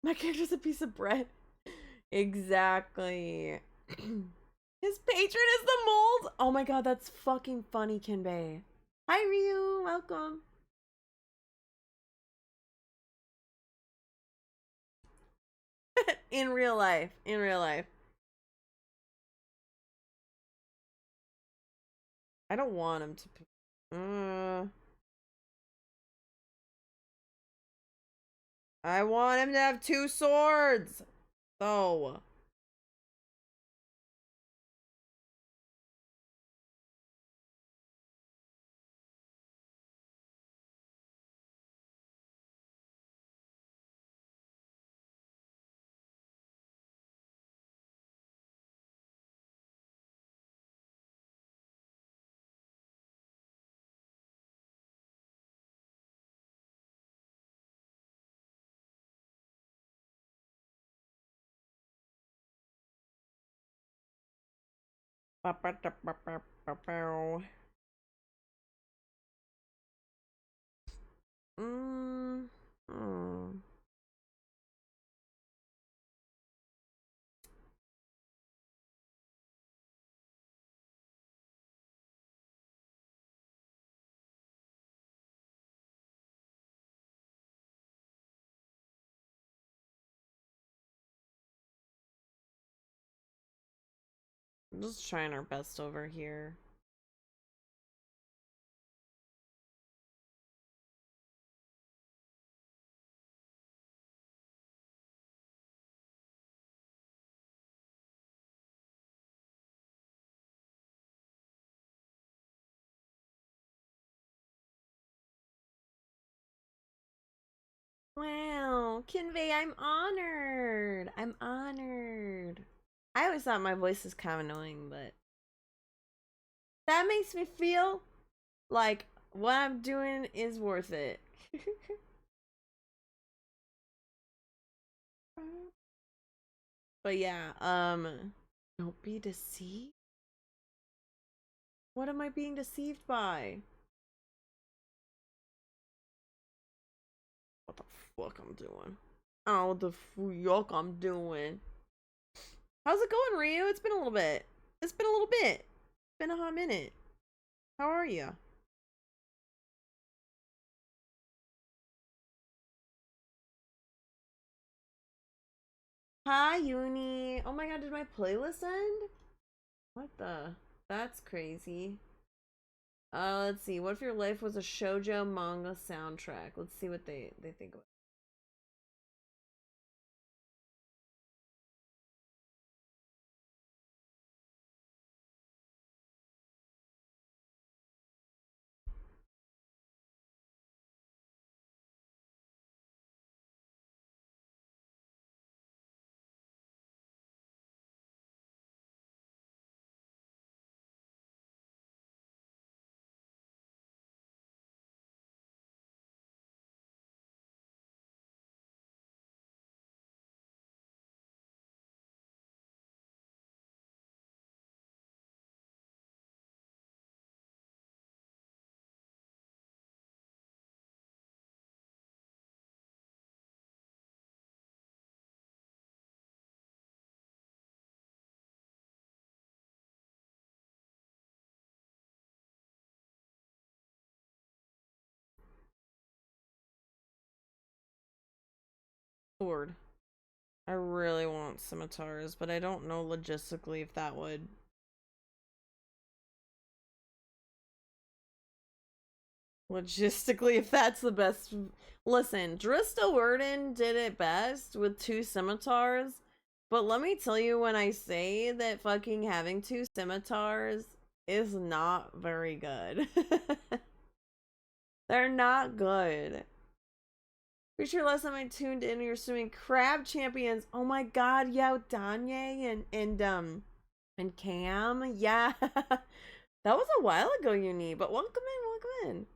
my character's a piece of bread. Exactly. His patron is the mold. Oh my god, that's fucking funny, Kinbei. Hi Ryu, welcome. In real life. In real life. I don't want him to. I want him to have two swords. So. Mm. Hmm. I'm just trying our best over here. Wow, Kinvey, I'm honored. I'm honored. I always thought my voice was kind of annoying, but that makes me feel like what I'm doing is worth it. But yeah, don't be deceived. What am I being deceived by? What the fuck I'm doing? Oh, what the fuck I'm doing? How's it going, Ryu? It's been a little bit. It's been a little bit. It's been a hot minute. How are you? Hi, Uni. Oh my god, did my playlist end? What the? That's crazy. Let's see. What if your life was a shoujo manga soundtrack? Let's see what they think of it. Sword. I really want scimitars, but I don't know logistically if that would. Logistically, if that's the best. Listen, Drista Worden did it best with 2 scimitars. But let me tell you, when I say that fucking having 2 scimitars is not very good. They're not good. Pretty sure last time I tuned in, you're streaming Crab Champions. Oh my god, yeah, Danye and Cam. Yeah. That was a while ago, Uni, but welcome in, welcome in.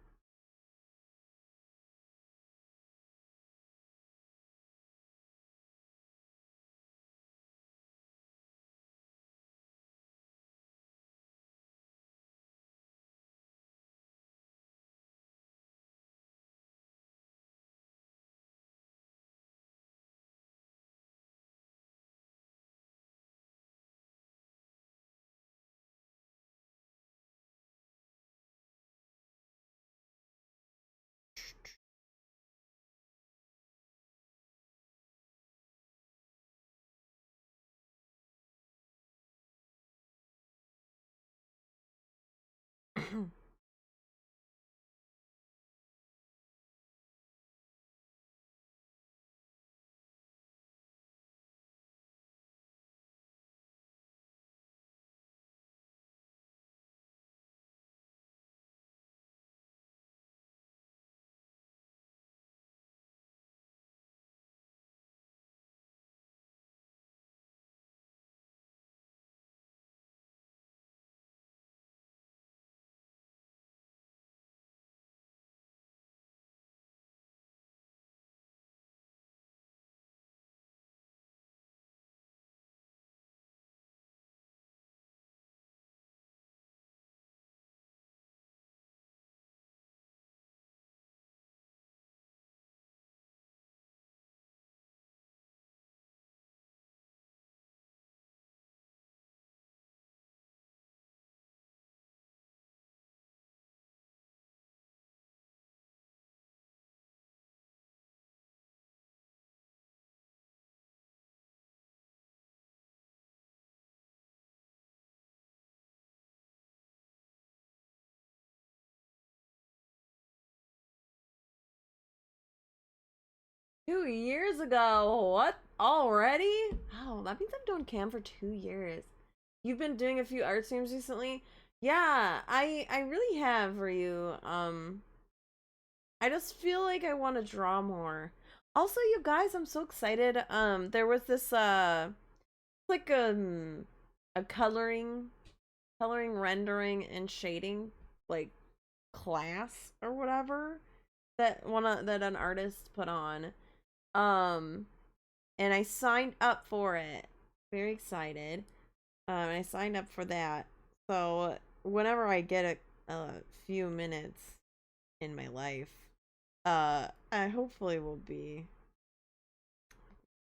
2 years ago. What? Already? Oh, that means I've done cam for 2 years. You've been doing a few art streams recently? Yeah, I really have, for you. I just feel like I want to draw more. Also, you guys, I'm so excited. There was this like a coloring rendering and shading like class or whatever that that an artist put on. And I signed up for it. Very excited. I signed up for that. So whenever I get a few minutes in my life, I hopefully will be.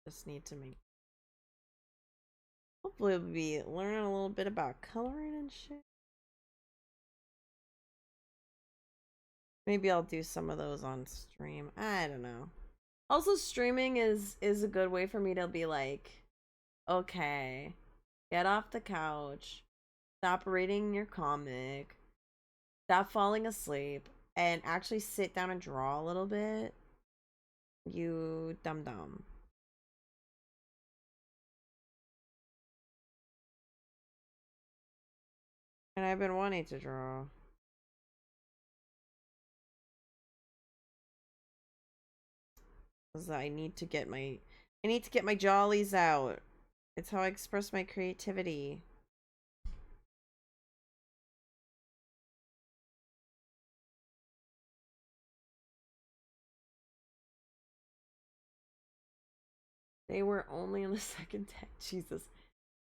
Just need to make. Hopefully, we'll be learning a little bit about coloring and shit. Maybe I'll do some of those on stream. I don't know. Also, streaming is a good way for me to be like, okay, get off the couch, stop reading your comic, stop falling asleep, and actually sit down and draw a little bit. You dumb. And I've been wanting to draw. Because I need to get my jollies out. It's how I express my creativity. They were only on the second deck. Jesus.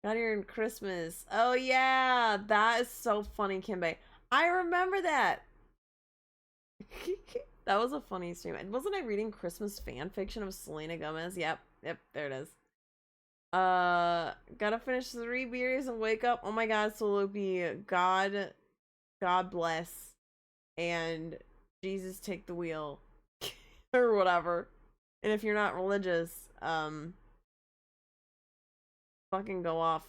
Got here in Christmas. Oh yeah, that is so funny, Kimbe. I remember that. That was a funny stream. Wasn't I reading Christmas fan fiction of Selena Gomez? Yep, there it is. Gotta finish 3 beers and wake up. Oh my god, Solopi, God bless, and Jesus take the wheel, or whatever. And if you're not religious, fucking go off,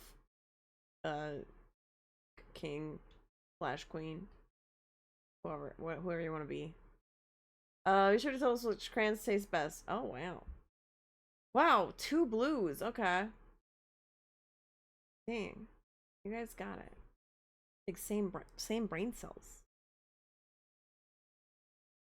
king / queen, whoever you want to be. Be sure to tell us which crayons taste best. Oh wow. Wow, 2 blues. Okay. Dang. You guys got it. Like same brain cells.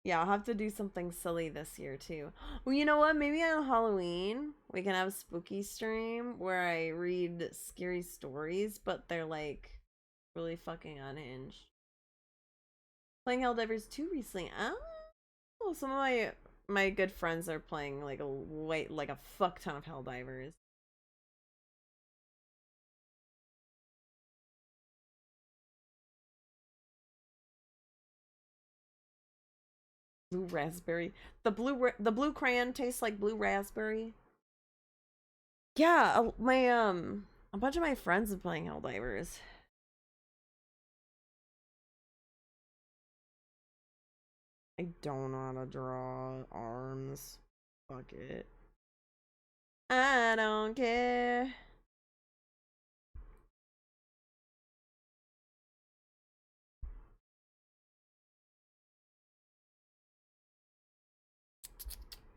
Yeah, I'll have to do something silly this year too. Well, you know what? Maybe on Halloween we can have a spooky stream where I read scary stories, but they're like really fucking unhinged. Playing Helldivers 2 recently. Oh, some of my good friends are playing like a fuck ton of Helldivers. Blue raspberry. The blue crayon tastes like blue raspberry. Yeah, a bunch of my friends are playing Helldivers. I don't know how to draw arms. Fuck it. I don't care.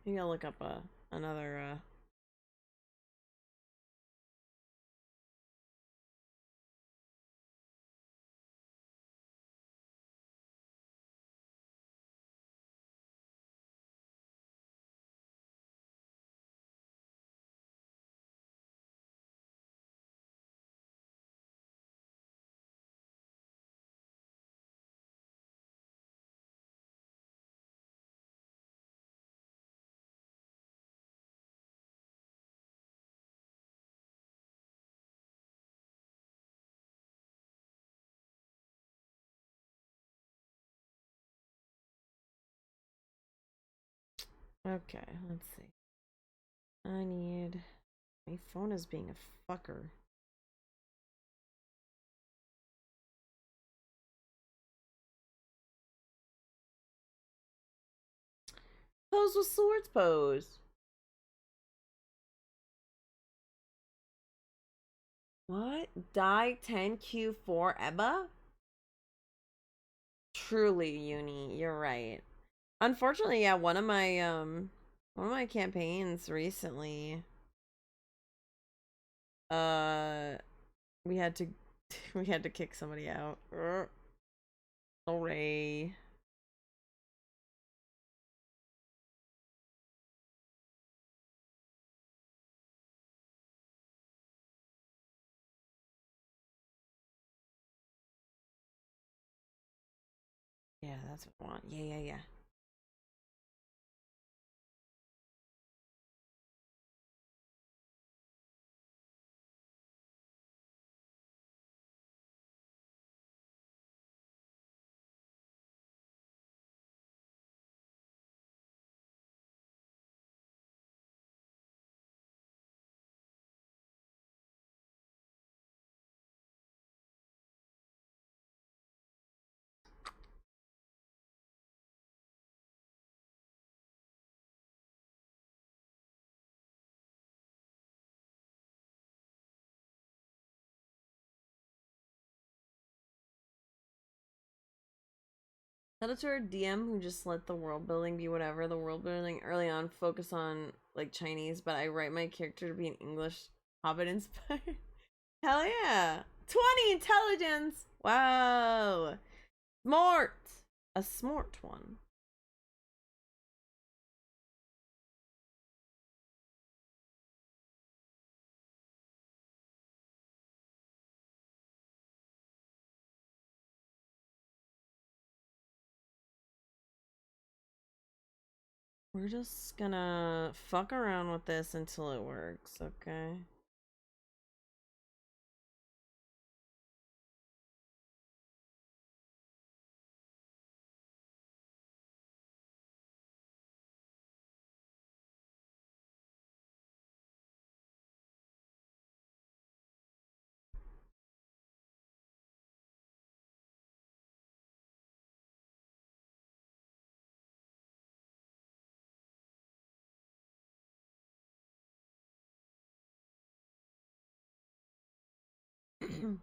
Maybe I'll look up another Okay, let's see. My phone is being a fucker. Pose with swords pose. What? Die 10Q4 Ebba? Truly, Uni, you're right. Unfortunately, yeah, one of my One of my campaigns recently, we had to we had to kick somebody out. Sorry. Yeah, that's what I want. Yeah. Shout out to our DM who just let the world building be whatever. The world building early on focus on like Chinese, but I write my character to be an English Hobbit inspired. Hell yeah. 20 intelligence. Wow. Smart. A smart one. We're just gonna fuck around with this until it works, okay?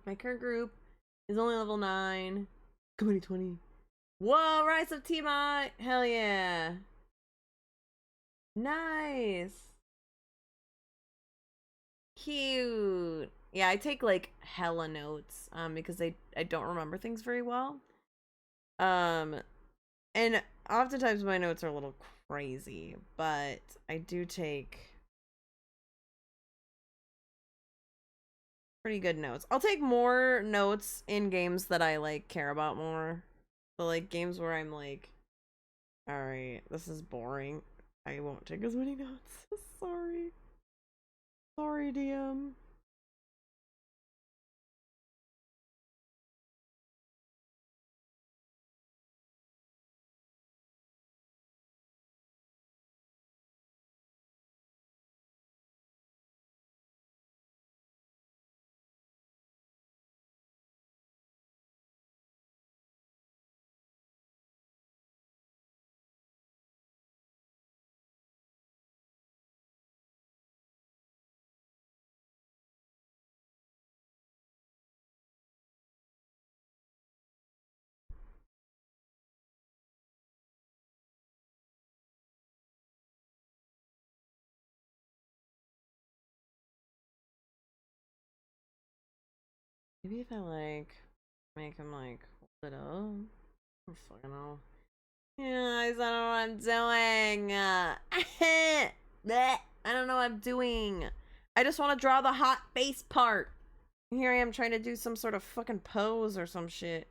My current group is only level 9. Committee 20. Whoa, Rise of Tiamat! Hell yeah! Nice! Cute! Yeah, I take like hella notes, because I don't remember things very well. And oftentimes my notes are a little crazy, but I do take pretty good notes. I'll take more notes in games that I like care about more. So like games where I'm like, alright, this is boring. I won't take as many notes. Sorry. Sorry, DM. Maybe if I like make him like hold it up. I don't fucking know. Yeah, I don't know what I'm doing. I don't know what I'm doing. I just want to draw the hot face part. Here I am trying to do some sort of fucking pose or some shit.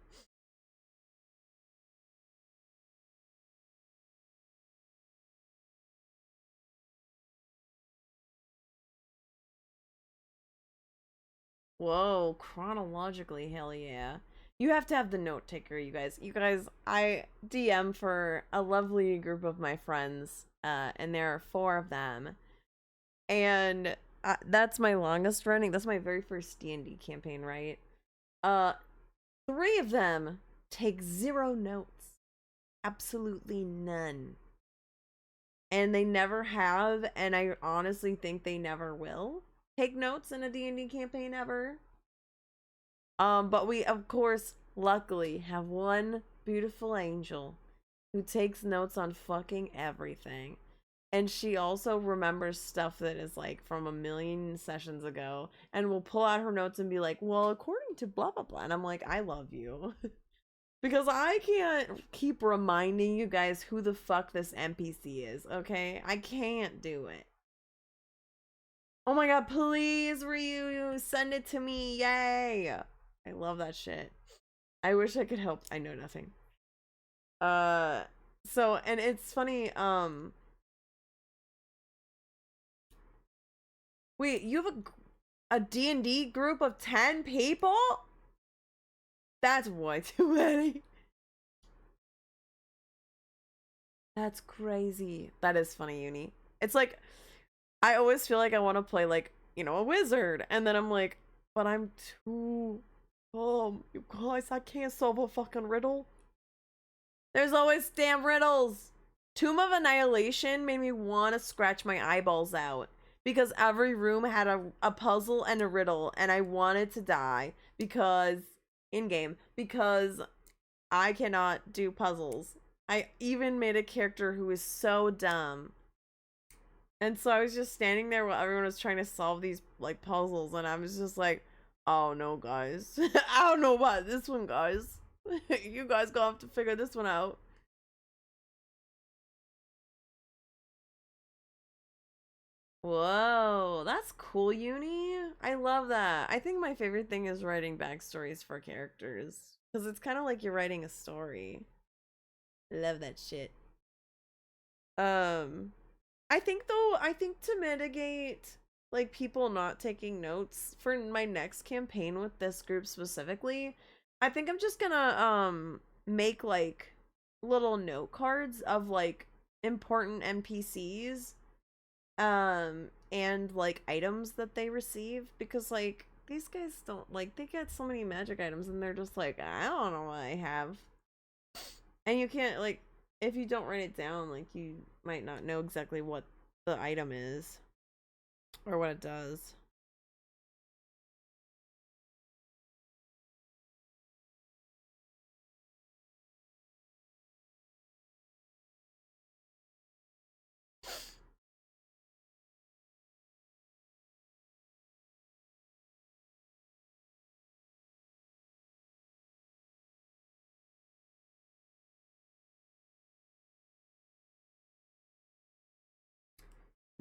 Whoa, chronologically, hell yeah. You have to have the note taker, you guys. You guys, I DM for a lovely group of my friends, and there are 4 of them. And that's my longest running. That's my very first D&D campaign, right? 3 of them take 0 notes. Absolutely none. And they never have, and I honestly think they never will take notes in a D&D campaign ever. But we, of course, luckily have one beautiful angel who takes notes on fucking everything. and she also remembers stuff that is like from a million sessions ago and will pull out her notes and be like, well, according to blah blah blah, and I'm like, I love you. Because I can't keep reminding you guys who the fuck this NPC is, okay? I can't do it. Oh my god, please, Ryu, send it to me. Yay. I love that shit. I wish I could help. I know nothing. So, and it's funny, wait, you have a D&D group of 10 people? That's way too many. That's crazy. That is funny, Uni. It's like, I always feel like I want to play, like, you know, a wizard. And then I'm like, but I'm too... you guys, I can't solve a fucking riddle. There's always damn riddles. Tomb of Annihilation made me want to scratch my eyeballs out. Because every room had a puzzle and a riddle. And I wanted to die. Because... in-game. Because I cannot do puzzles. I even made a character who is so dumb. And so I was just standing there while everyone was trying to solve these like puzzles, and I was just like, oh no, guys. I don't know about this one, guys. You guys gonna have to figure this one out. Whoa, that's cool, Uni. I love that. I think my favorite thing is writing backstories for characters. Because it's kind of like you're writing a story. Love that shit. I think to mitigate like people not taking notes for my next campaign with this group specifically, I think I'm just gonna make like little note cards of like important NPCs and like items that they receive, because like these guys don't, like, they get so many magic items and they're just like, I don't know what I have. And you can't, like, if you don't write it down, like, you might not know exactly what the item is or what it does.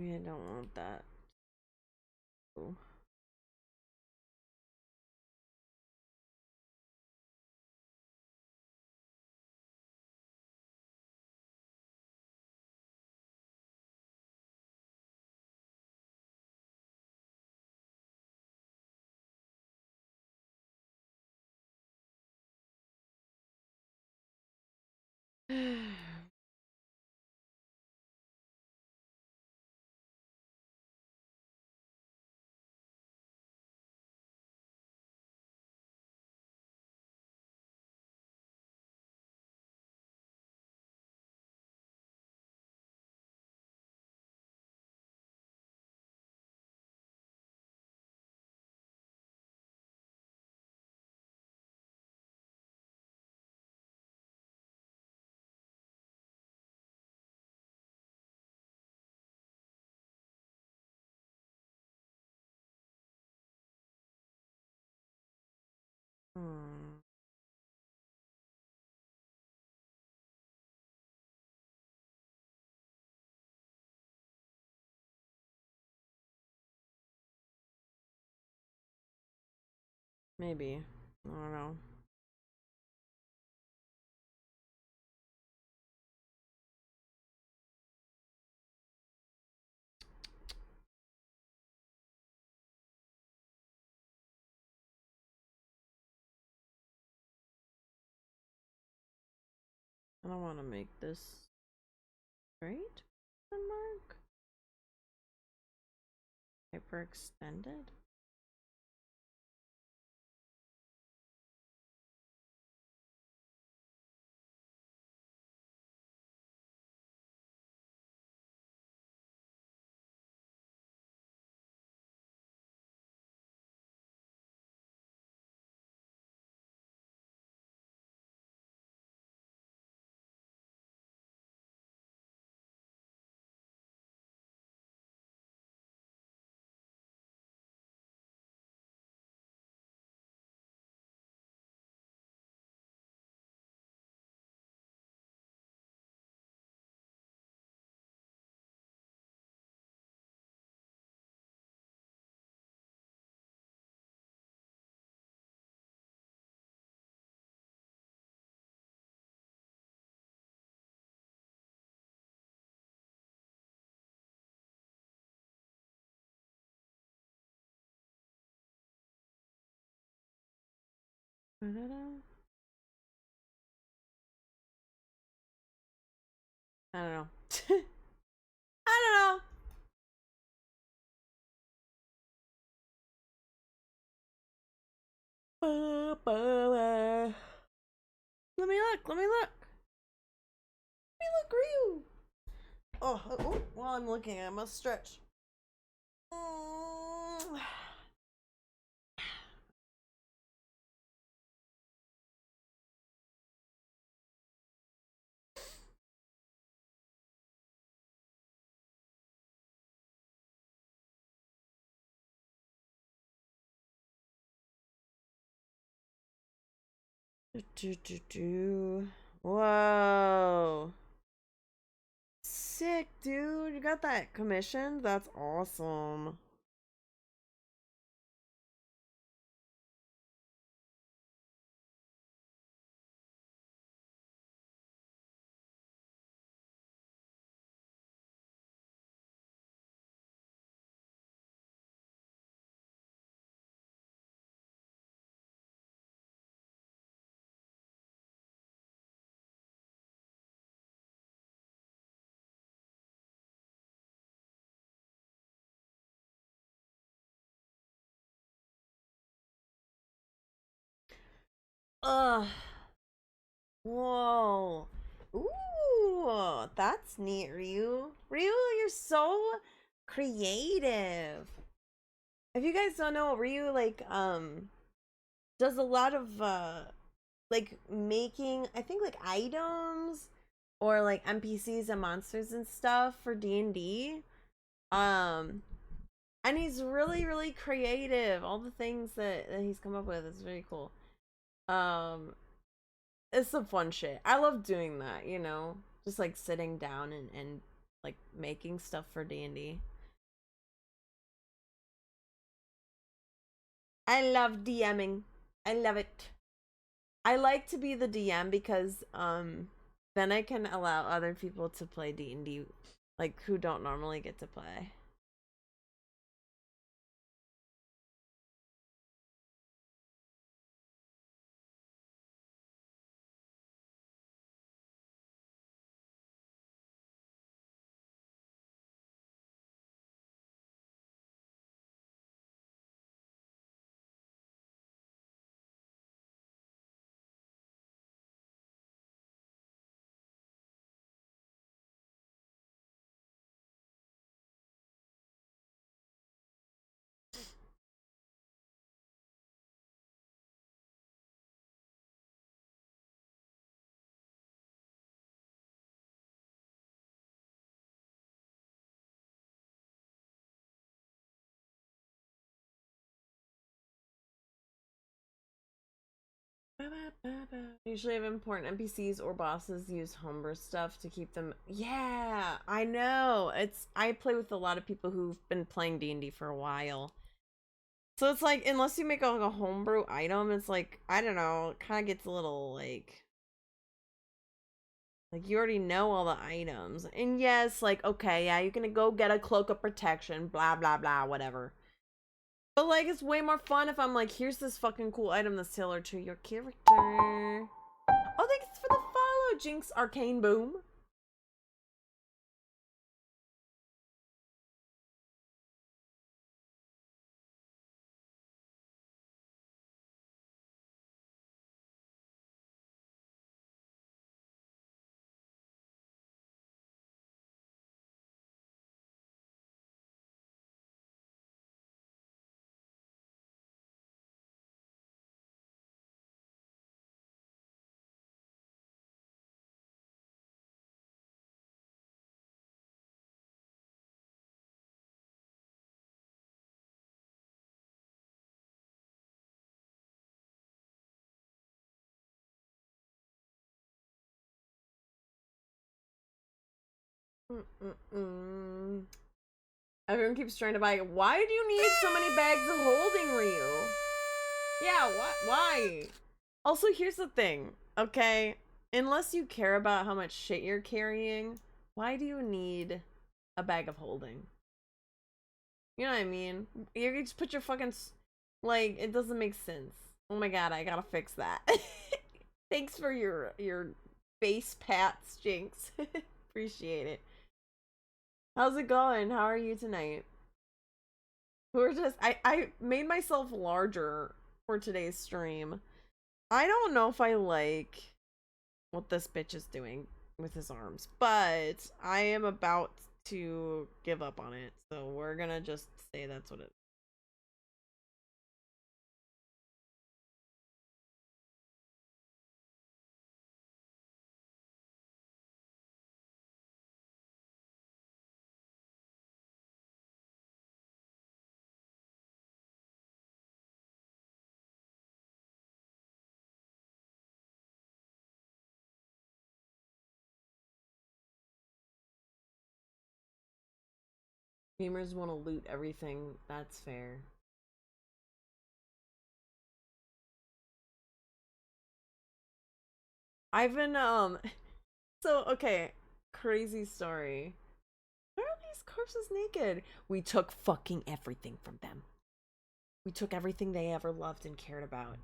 I don't want that. Ooh. Hmm. Maybe. I don't know. I don't want to make this straight. Mark. Hyperextended. I don't know. I don't know. I don't know. Let me look. Let me look. Let me look, Ryu. Oh, while I'm looking, I must stretch. Whoa. Sick, dude. You got that commissioned? That's awesome. Ugh. Whoa. Ooh, that's neat, Ryu. Ryu, you're so creative. If you guys don't know, Ryu does a lot of like making, I think, like items or like NPCs and monsters and stuff for D&D. And he's really, really creative. All the things that he's come up with is very cool. It's some fun shit. I love doing that, you know? Just like sitting down and like making stuff for D&D. I love DMing. I love it. I like to be the DM because then I can allow other people to play D&D like who don't normally get to play. Usually have important NPCs or bosses use homebrew stuff to keep them. Yeah, I know. I play with a lot of people who've been playing D&D for a while. So it's like, unless you make like a homebrew item, it's like, I don't know, it kind of gets a little like you already know all the items. And yes, like, okay, yeah, you're gonna go get a cloak of protection, blah, blah, blah, whatever. But like, it's way more fun if I'm like, here's this fucking cool item that's tailored to your character. Oh, thanks for the follow, Jinx Arcane Boom. Everyone keeps trying to buy. Why do you need so many bags of holding, Ryu? Yeah, what? Why? Also, here's the thing, okay? Unless you care about how much shit you're carrying, why do you need a bag of holding? You know what I mean? You just put your fucking... Like, it doesn't make sense. Oh my god, I gotta fix that. Thanks for your face pats, Jinx. Appreciate it. How's it going? How are you tonight? We're just I made myself larger for today's stream. I don't know if I like what this bitch is doing with his arms, but I am about to give up on it. So we're gonna just say that's what it is. Gamers want to loot everything. That's fair. I've been so okay, crazy story. Why are these corpses naked? We took fucking everything from them. We took everything they ever loved and cared about,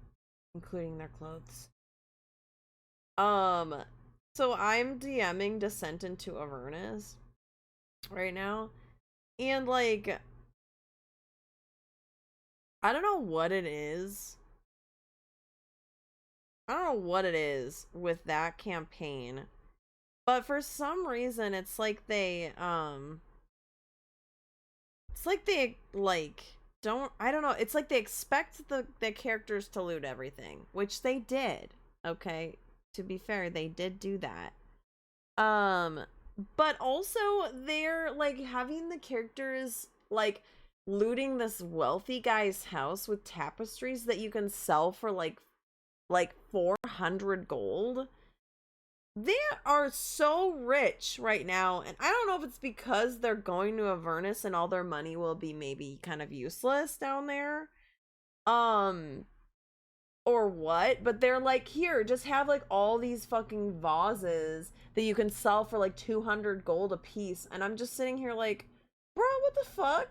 including their clothes. So I'm DMing Descent into Avernus right now. And like I don't know what it is. I don't know what it is with that campaign. But for some reason it's like they don't, I don't know, it's like they expect the characters to loot everything, which they did. Okay, to be fair, they did do that. But also they're like having the characters like looting this wealthy guy's house with tapestries that you can sell for like 400 gold. They are so rich right now, and I don't know if it's because they're going to Avernus and all their money will be maybe kind of useless down there. Or what, but they're like, here, just have like all these fucking vases that you can sell for like 200 gold a piece, and I'm just sitting here like, bro, what the fuck?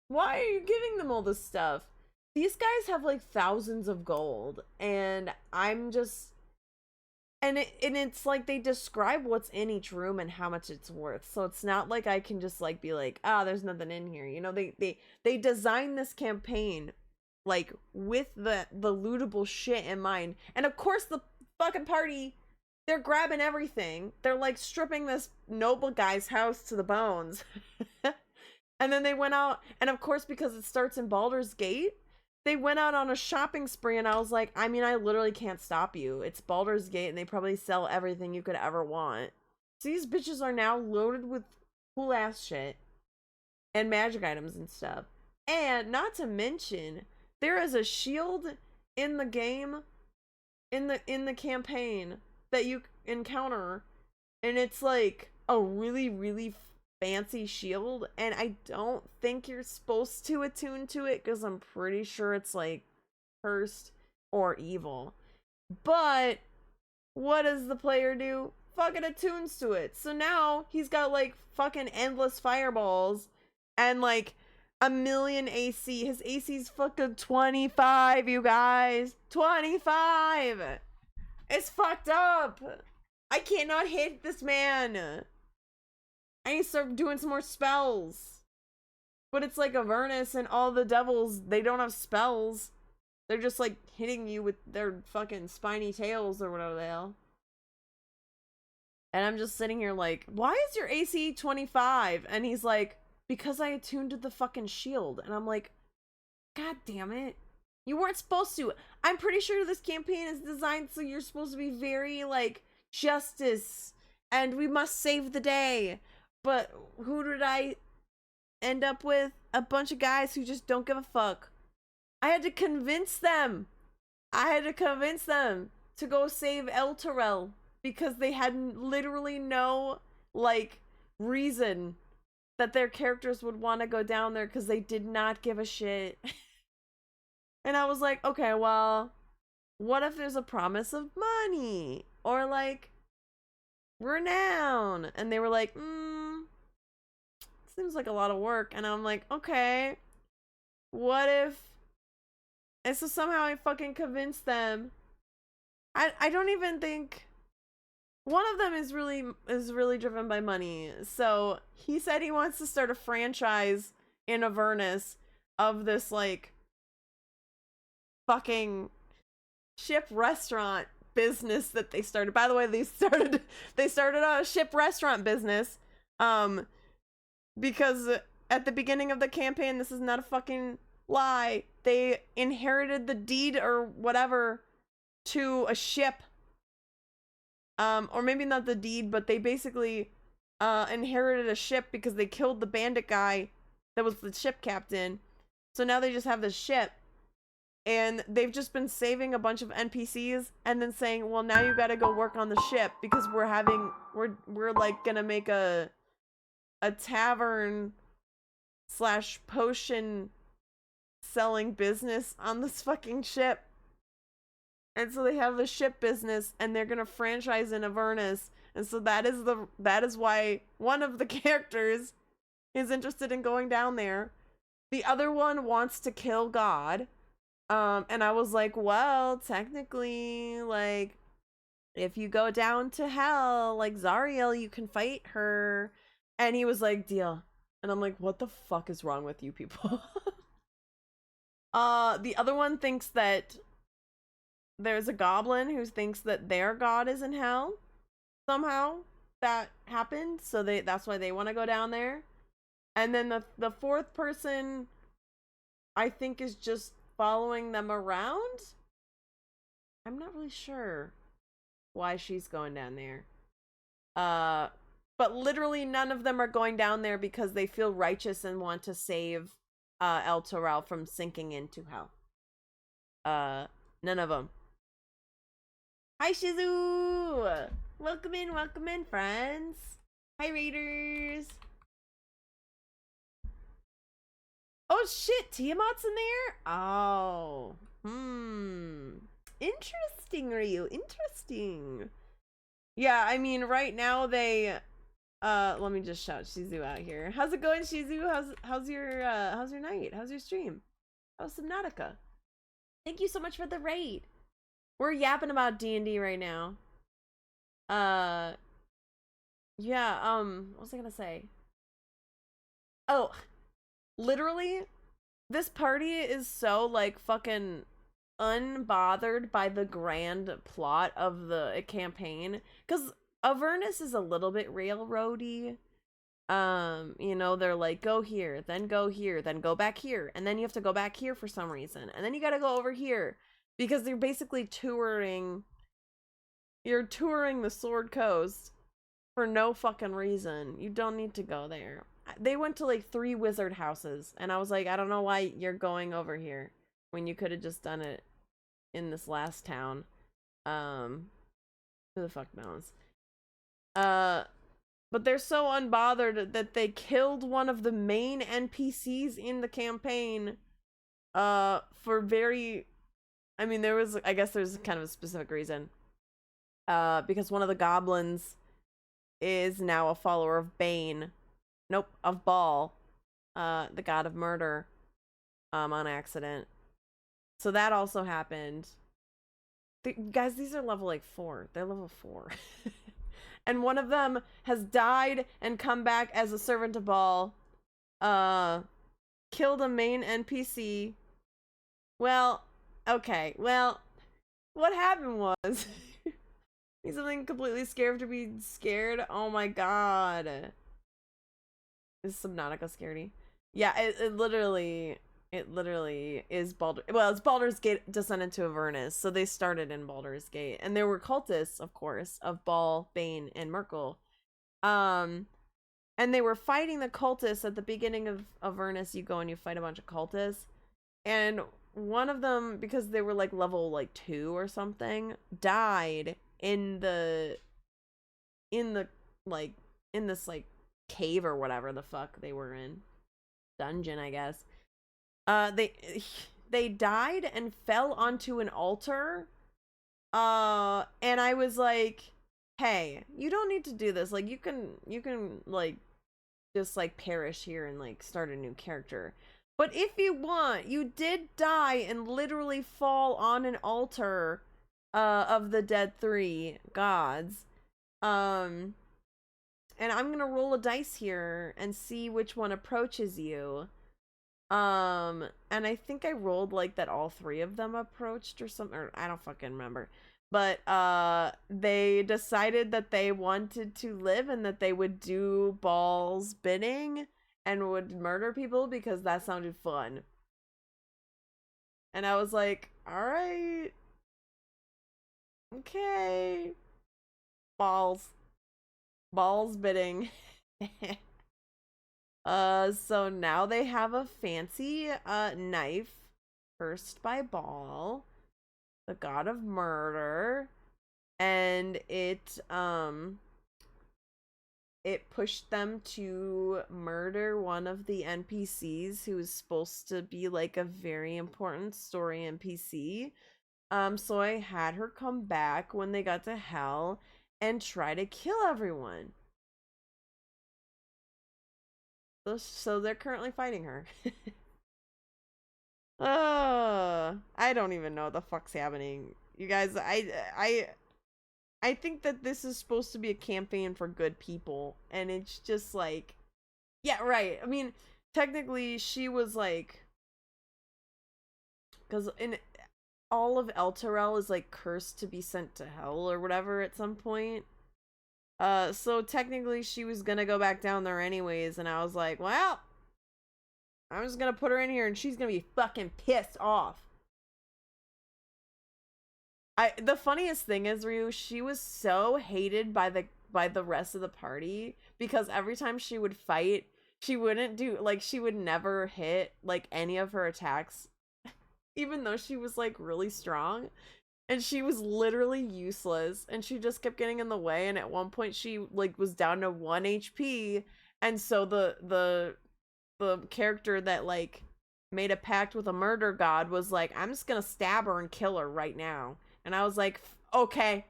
Why are you giving them all this stuff? These guys have like thousands of gold, and I'm just, and it's like they describe what's in each room and how much it's worth, so it's not like I can just like be like, ah, there's nothing in here, you know. They designed this campaign like with the lootable shit in mind, and of course the fucking party, they're grabbing everything. They're like stripping this noble guy's house to the bones. And then they went out, and of course because it starts in Baldur's Gate, they went out on a shopping spree, and I was like, I mean, I literally can't stop you. It's Baldur's Gate, and they probably sell everything you could ever want. So these bitches are now loaded with cool ass shit and magic items and stuff. And not to mention, there is a shield in the game, in the campaign, that you encounter, and it's like a really, really fancy shield, and I don't think you're supposed to attune to it because I'm pretty sure it's like cursed or evil. But what does the player do? Fucking attunes to it. So now he's got like fucking endless fireballs and like a million AC. His AC's fucking 25, you guys. 25! It's fucked up! I cannot hit this man! I need to start doing some more spells. But it's like Avernus, and all the devils, they don't have spells. They're just like hitting you with their fucking spiny tails or whatever the hell. And I'm just sitting here like, why is your AC 25? And he's like, because I attuned to the fucking shield. And I'm like, god damn it. You weren't supposed to. I'm pretty sure this campaign is designed so you're supposed to be very like justice and we must save the day. But who did I end up with? A bunch of guys who just don't give a fuck. I had to convince them. To go save Elturel because they had literally no like reason that their characters would want to go down there because they did not give a shit. And I was like, okay, well, what if there's a promise of money or like renown? And they were like, seems like a lot of work. And I'm like, okay, what if And so somehow I fucking convinced them. I don't even think one of them is really driven by money. So he said he wants to start a franchise in Avernus of this like fucking ship restaurant business that they started. By the way, they started a ship restaurant business because at the beginning of the campaign, this is not a fucking lie, they inherited the deed or whatever to a ship, or maybe not the deed, but they basically inherited a ship because they killed the bandit guy that was the ship captain. So now they just have this ship, and they've just been saving a bunch of NPCs and then saying, well, now you gotta go work on the ship because we're like gonna make a tavern / potion selling business on this fucking ship. And so they have the ship business, and they're gonna franchise in Avernus. And so that is why one of the characters is interested in going down there. The other one wants to kill God. And I was like, well, technically, like, if you go down to hell, like Zariel, you can fight her. And he was like, deal. And I'm like, what the fuck is wrong with you people? The other one thinks that there's a goblin who thinks that their god is in hell. Somehow that happened, so that's why they want to go down there. And then the fourth person, I think, is just following them around. I'm not really sure why she's going down there. But literally none of them are going down there because they feel righteous and want to save El Torral from sinking into hell. None of them. Hi, Shizu! Welcome in, friends. Hi, Raiders. Oh, shit, Tiamat's in there? Oh. Interesting, Ryu. Interesting. Yeah, I mean, right now they... let me just shout Shizu out here. How's it going, Shizu? How's your night? How's your stream? How's Subnautica? Thank you so much for the raid. We're yapping about D&D right now. Yeah, what was I gonna say? Oh, literally, this party is so, like, fucking unbothered by the grand plot of the campaign. Because Avernus is a little bit railroady. You know, they're like, go here, then go back here, and then you have to go back here for some reason, and then you gotta go over here. Because they're basically touring the Sword Coast for no fucking reason. You don't need to go there. They went to like 3 wizard houses, and I was like, I don't know why you're going over here when you could have just done it in this last town. Who the fuck knows? But they're so unbothered that they killed one of the main NPCs in the campaign for very... I mean, I guess there's kind of a specific reason. Because one of the goblins is now a follower of Bane. Nope, of Baal. The god of murder. On accident. So that also happened. Guys, these are level, like, 4. They're level 4. And one of them has died and come back as a servant of Baal. Killed a main NPC. Well... Okay, well, what happened was he's something completely scared to be scared. Oh my god. Is Subnautica scaredy? Yeah, it literally is Baldur. Well, it's Baldur's Gate descended to Avernus, so they started in Baldur's Gate, and there were cultists, of course, of Baal, Bane, and Merkel. And they were fighting the cultists at the beginning of Avernus. You go and you fight a bunch of cultists, and one of them, because they were like level like 2 or something, died in this like cave or whatever the fuck they were in. Dungeon, I guess. They died and fell onto an altar. And I was like, hey, you don't need to do this. Like, you can like just like perish here and like start a new character. But if you want, you did die and literally fall on an altar of the dead 3 gods. And I'm gonna roll a dice here and see which one approaches you. And I think I rolled like that all 3 of them approached or something, or I don't fucking remember. But they decided that they wanted to live and that they would do Baal's bidding and would murder people because that sounded fun. And I was like, all right. Okay. Baal's bidding. So now they have a fancy knife cursed by Baal, the god of murder, and it pushed them to murder one of the NPCs who was supposed to be like a very important story NPC. So I had her come back when they got to hell and try to kill everyone. So they're currently fighting her. I don't even know what the fuck's happening. You guys, I think that this is supposed to be a campaign for good people, and it's just like, yeah, right. I mean, technically she was like, because in all of Elturel is like cursed to be sent to hell or whatever at some point. So technically she was gonna go back down there anyways, and I was like, well, I'm just gonna put her in here and she's gonna be fucking pissed off. The funniest thing is, Ryu, she was so hated by the rest of the party because every time she would fight, she wouldn't do, like, she would never hit like any of her attacks even though she was like really strong. And she was literally useless, and she just kept getting in the way, and at one point she like was down to 1 HP, and so the character that like made a pact with a murder god was like, I'm just gonna stab her and kill her right now. And I was like, okay.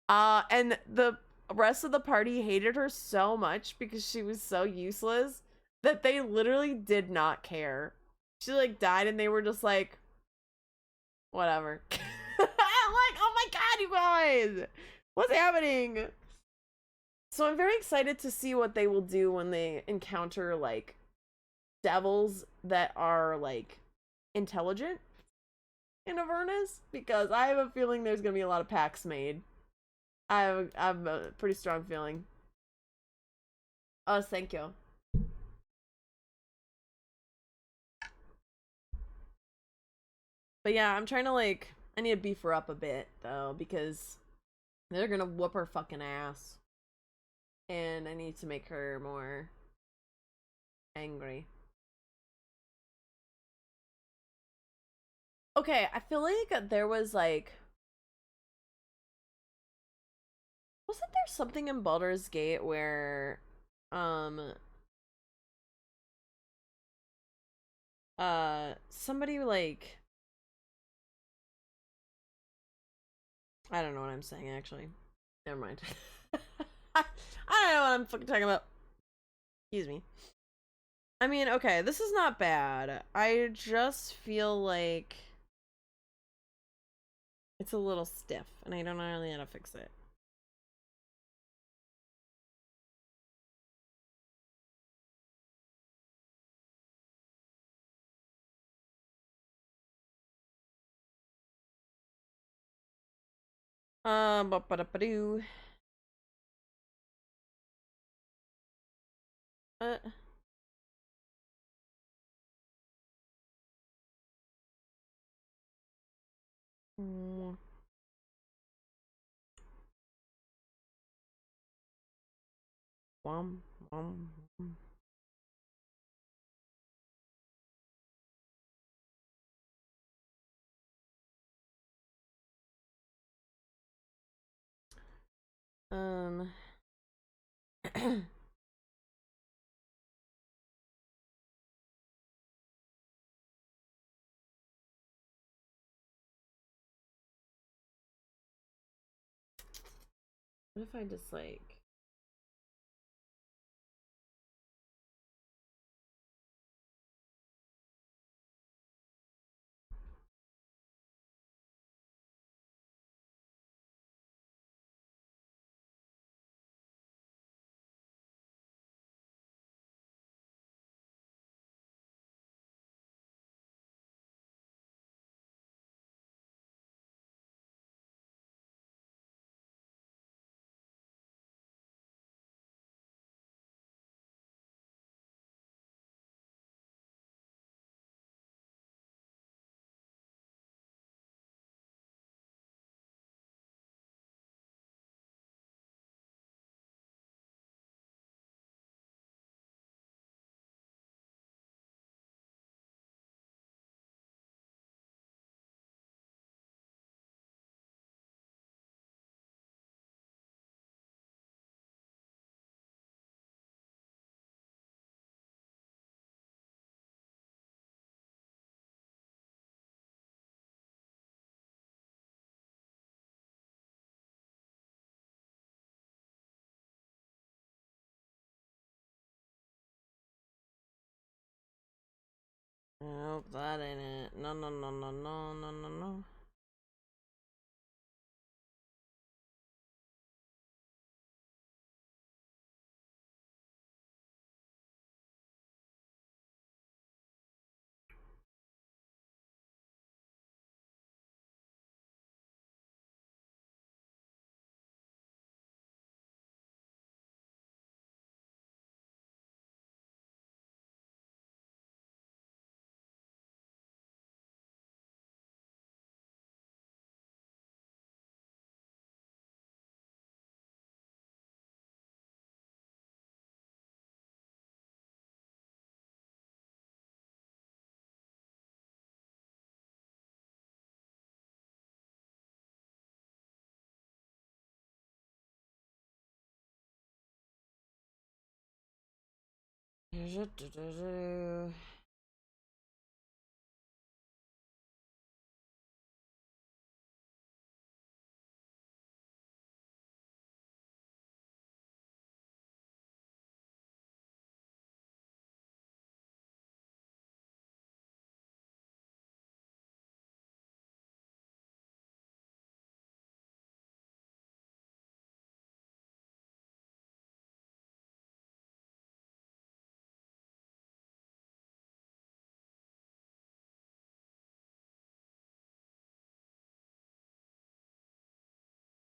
And the rest of the party hated her so much because she was so useless that they literally did not care. She like died and they were just like, whatever. I'm like, oh my god, you guys, what's happening? So I'm very excited to see what they will do when they encounter like devils that are like intelligent in Avernus, because I have a feeling there's gonna be a lot of packs made. I have a pretty strong feeling. Oh, thank you. But yeah, I'm trying to like, I need to beef her up a bit though, because they're gonna whoop her fucking ass. And I need to make her more angry. Okay, I feel like there was like, wasn't there something in Baldur's Gate where somebody like, I don't know what I'm saying actually. Never mind. I don't know what I'm fucking talking about. Excuse me. I mean, okay, this is not bad. I just feel like it's a little stiff, and I don't really know how to fix it. Ba-ba-da-ba-doo. Uh. Mm. Wom, wom, wom. What if I just like, Nope, that ain't it. No, no, no, no, no, no, no, no.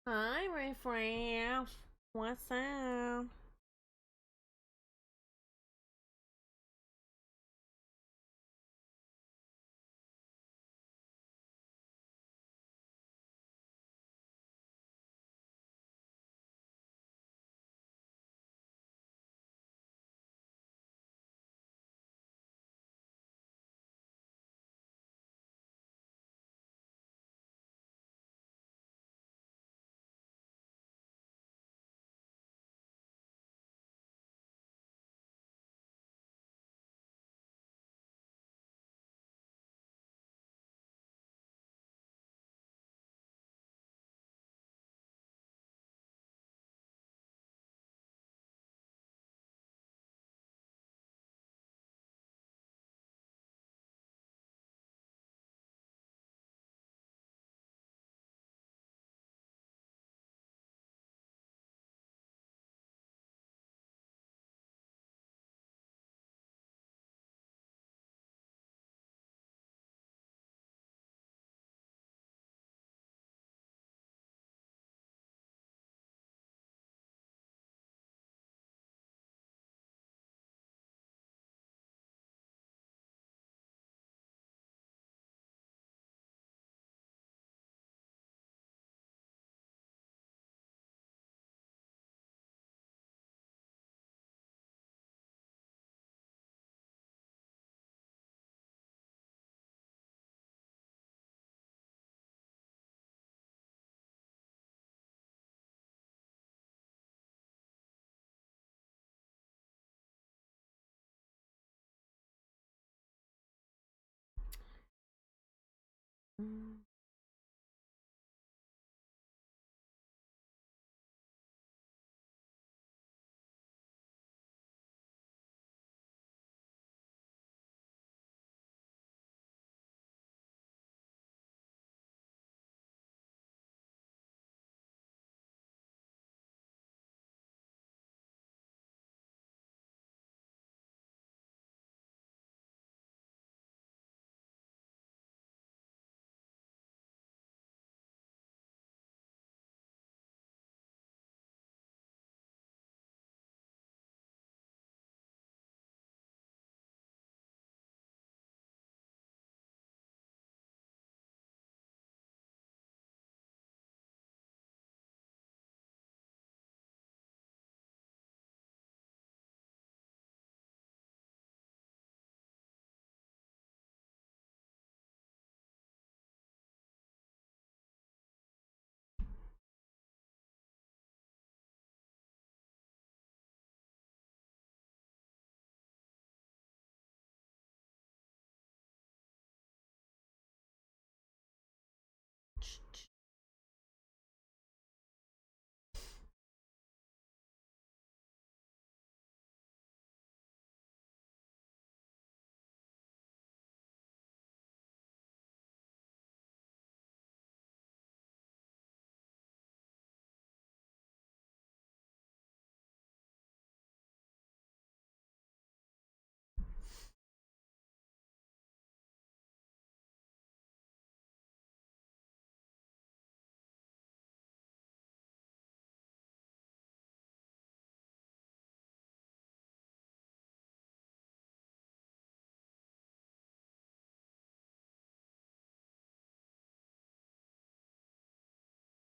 Hi, Riff Raff. What's up?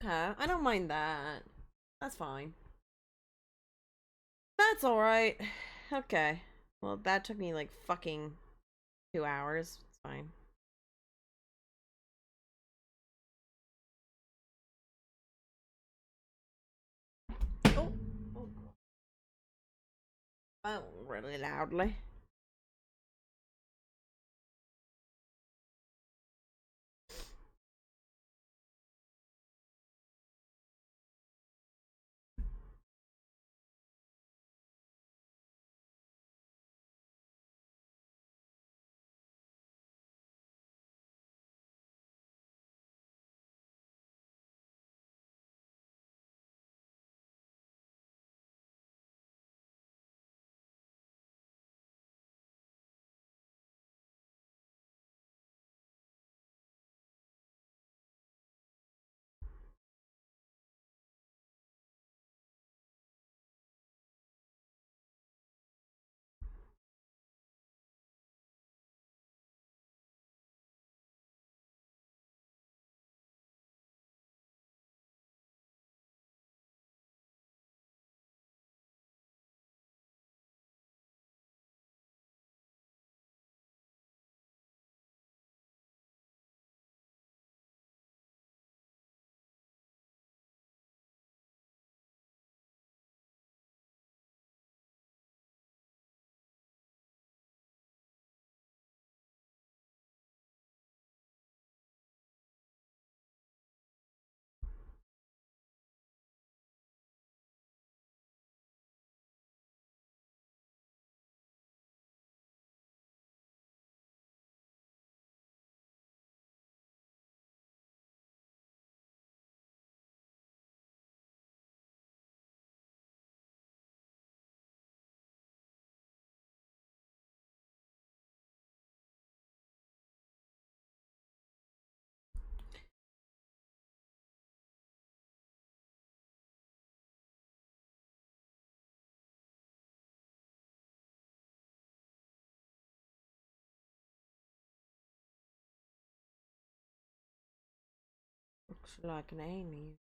Okay, I don't mind that. That's fine. That's alright. Okay. Well, that took me like fucking 2 hours. It's fine. Oh. Oh, really loudly. Looks like an Amy.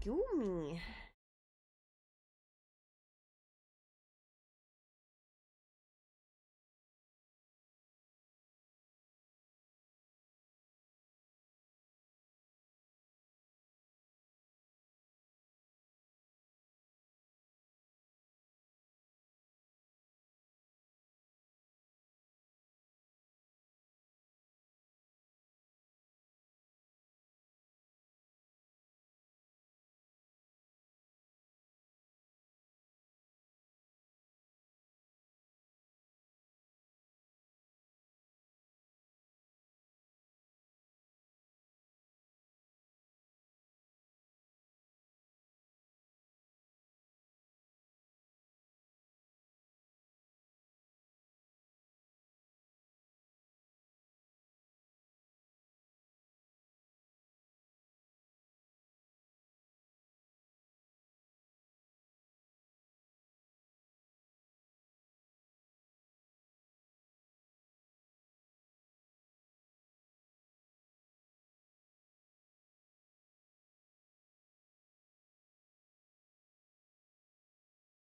Goomy.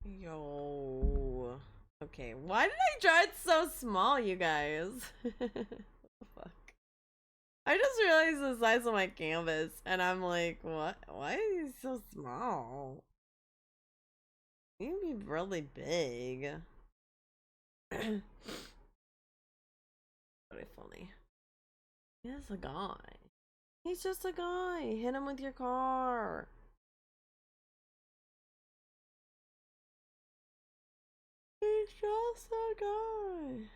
Yo. Okay, why did I draw it so small, you guys? What the fuck? I just realized the size of my canvas, and I'm like, what? Why is it so small? You can be really big. Very funny. He's a guy. He's just a guy. Hit him with your car. He's just a guy.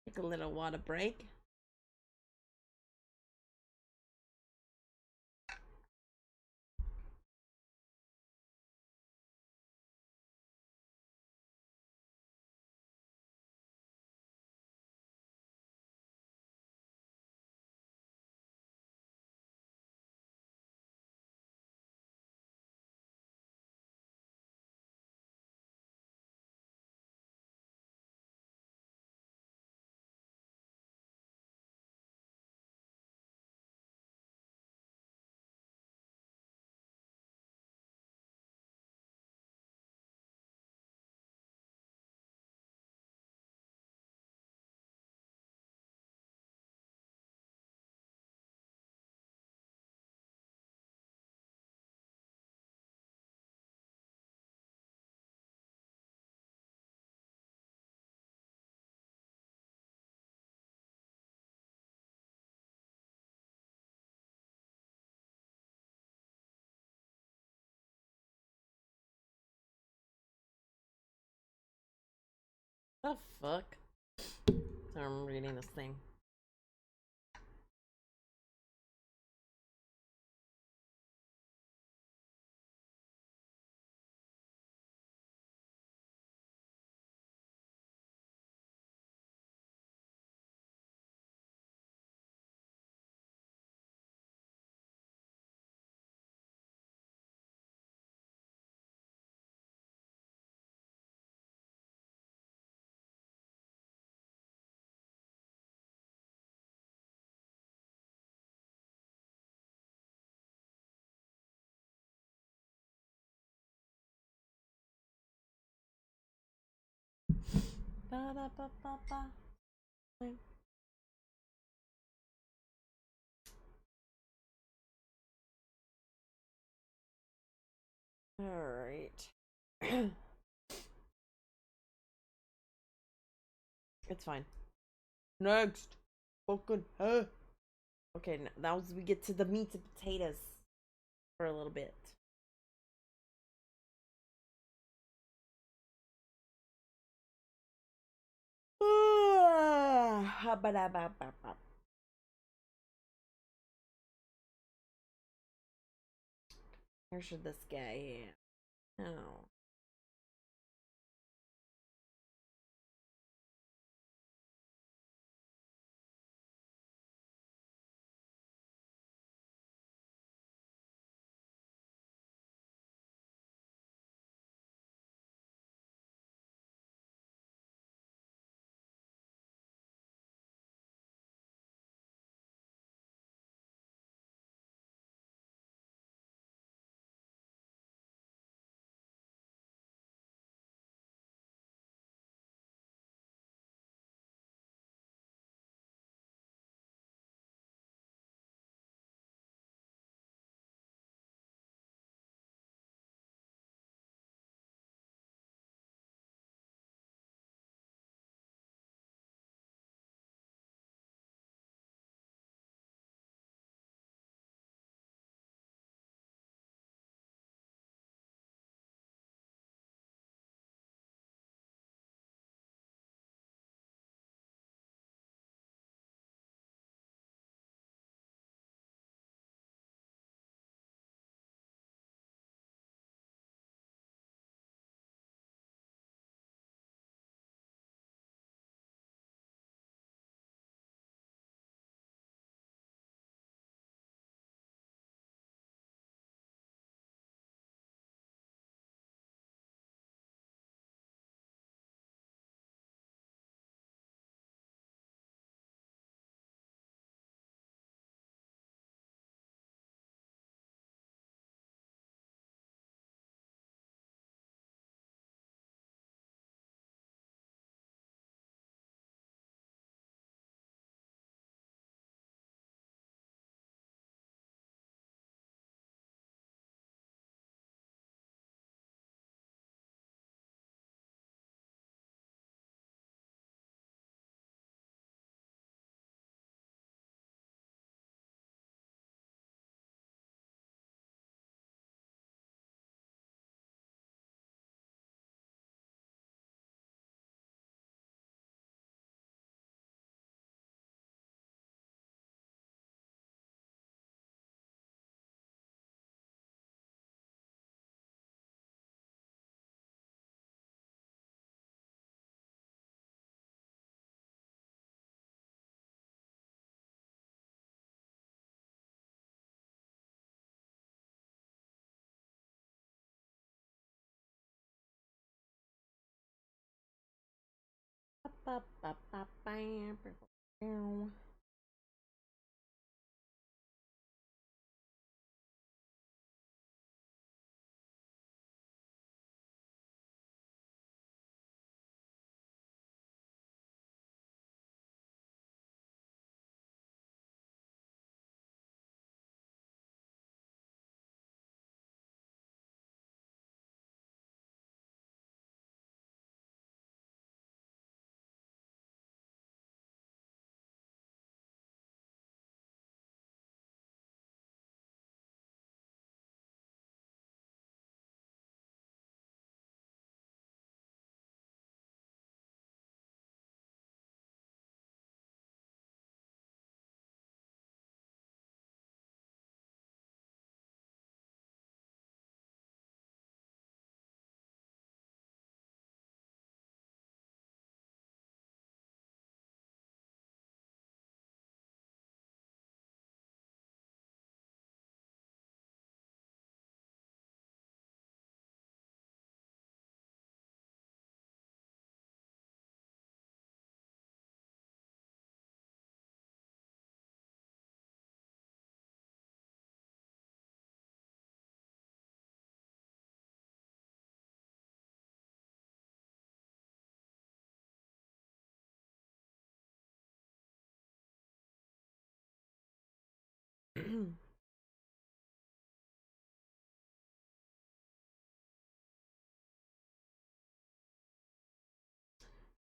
Take a little water break. The fuck? So I'm reading this thing. Ba da ba ba ba. Alright. It's fine. Next. Fucking huh. Okay, now we get to the meat and potatoes for a little bit. Where should this guy? Oh.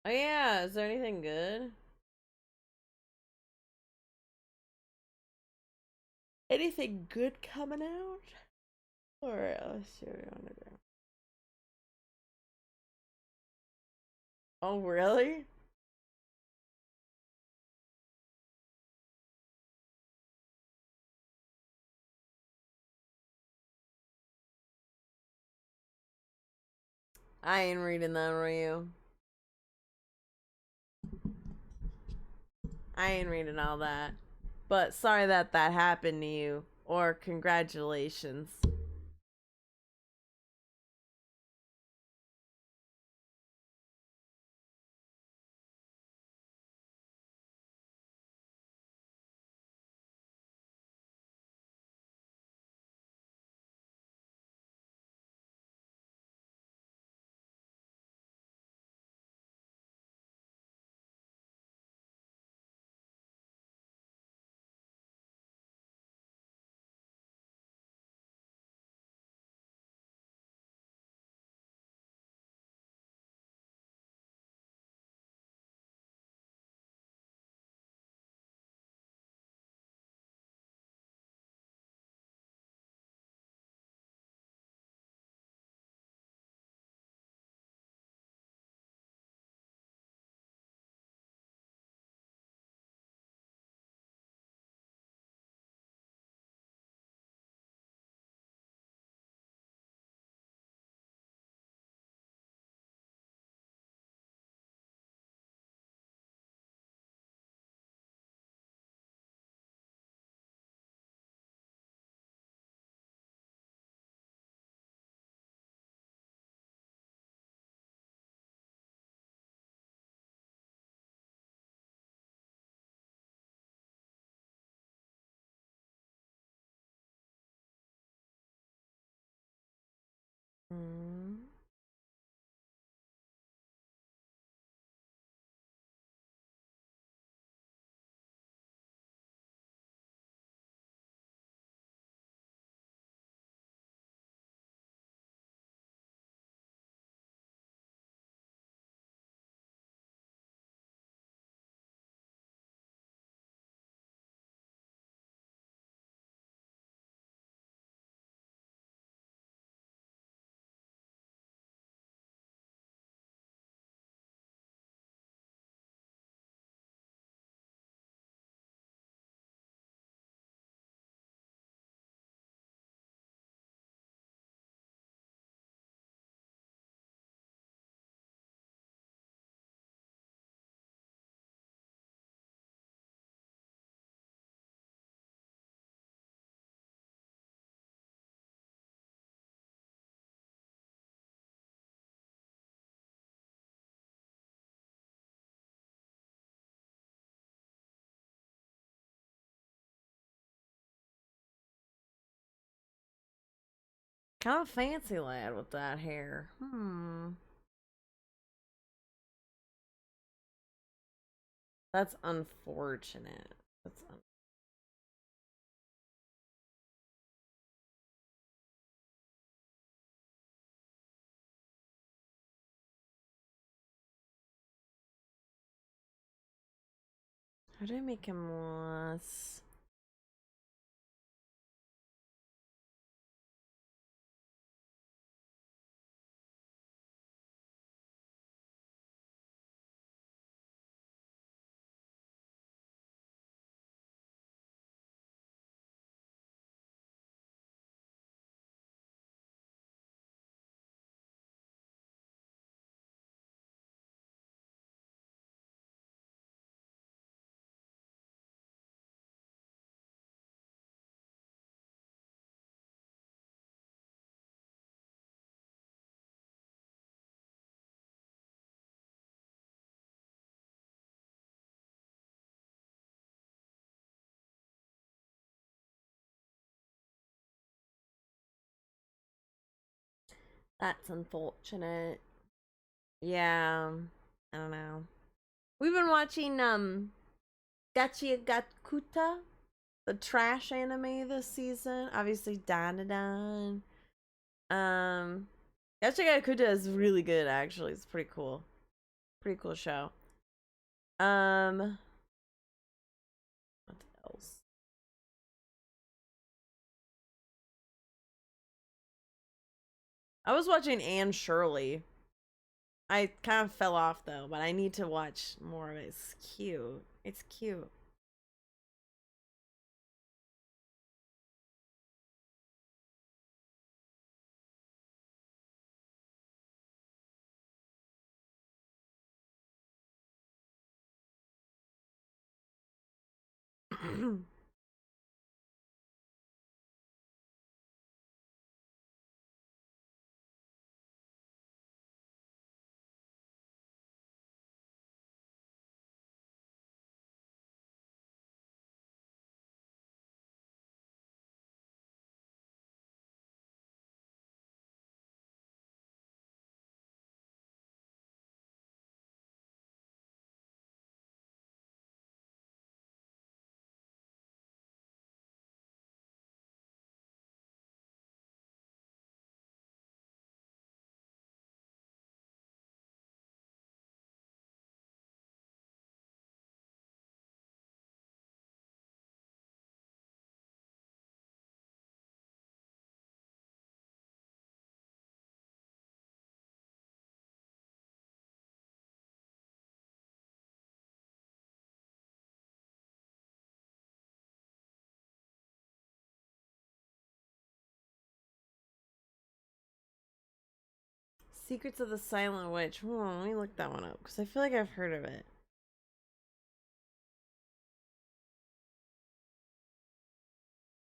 Oh yeah, is there anything good? Anything good coming out? Or let's see what we want to do. Oh really? I ain't reading that review. I ain't reading all that. But sorry that that happened to you. Or congratulations. Kind of fancy lad with that hair. That's unfortunate. How do I make him less? That's unfortunate. Yeah, I don't know. We've been watching Gachi Gakuta, the trash anime this season. Obviously, Dandadan. Gachi Gakuta is really good. Actually, it's pretty cool. Pretty cool show. What else? I was watching Anne Shirley. I kind of fell off though, but I need to watch more of it. It's cute. It's cute. Secrets of the Silent Witch. Let me look that one up because I feel like I've heard of it.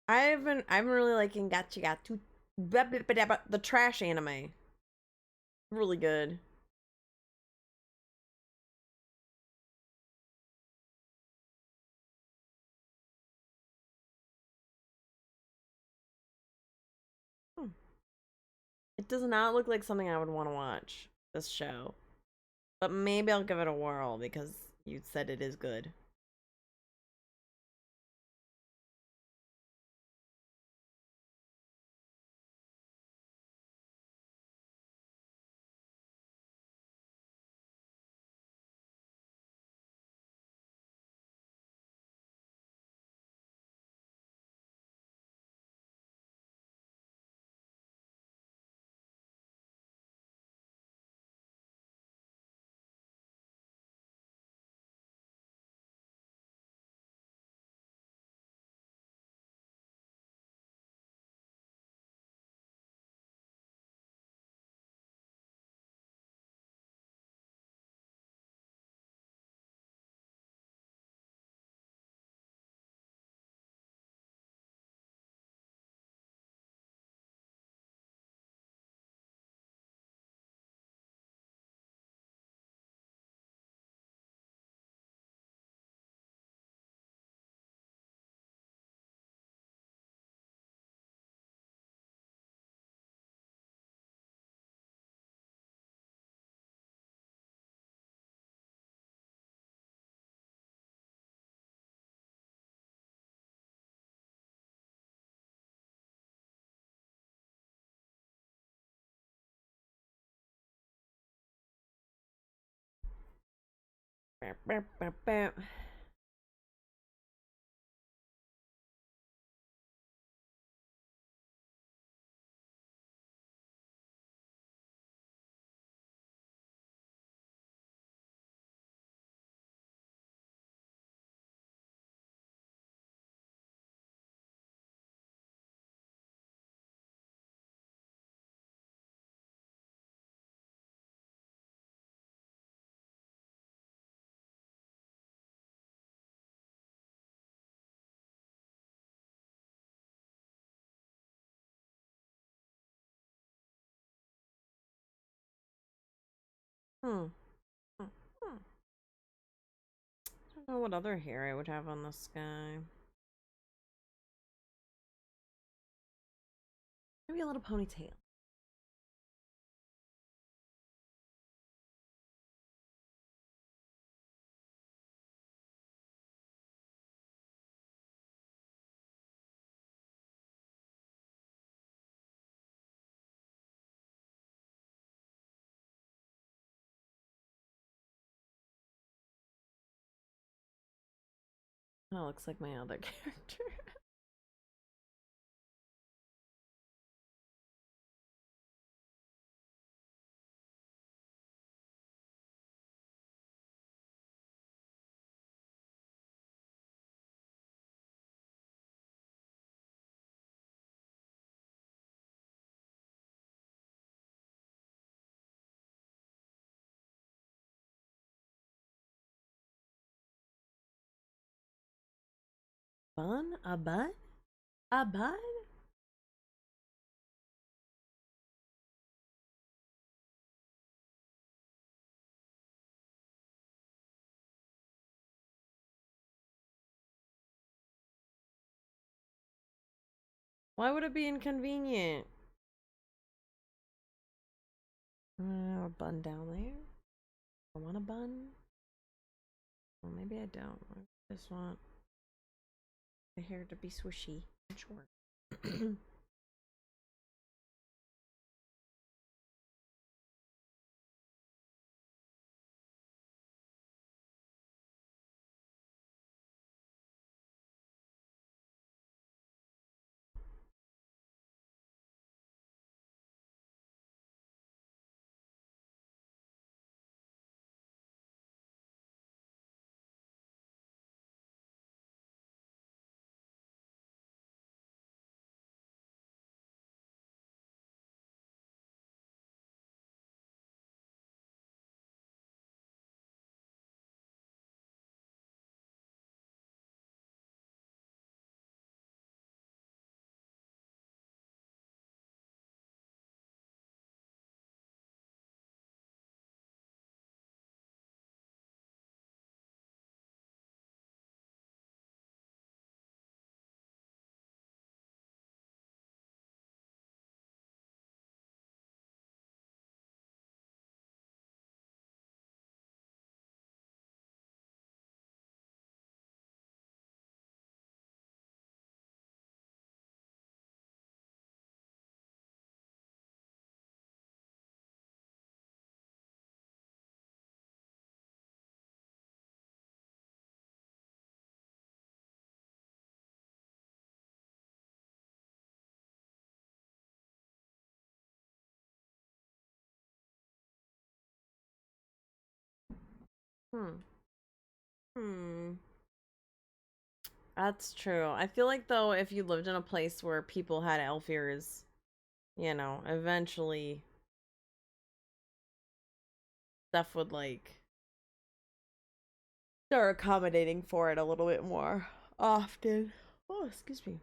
I'm really liking Gacha Gatu, the trash anime. Really good. It does not look like something I would want to watch, this show. But maybe I'll give it a whirl because you said it is good. Hmm. Hmm. I don't know what other hair I would have on this guy. Maybe a little ponytail. Oh, looks like my other character. Bun? A bun? A bun? Why would it be inconvenient? A bun down there? I want a bun? Well, maybe I don't. I just want the hair to be swishy and short. Hmm. Hmm. That's true. I feel like though if you lived in a place where people had elf ears, you know, eventually stuff would like start accommodating for it a little bit more often. Oh, excuse me.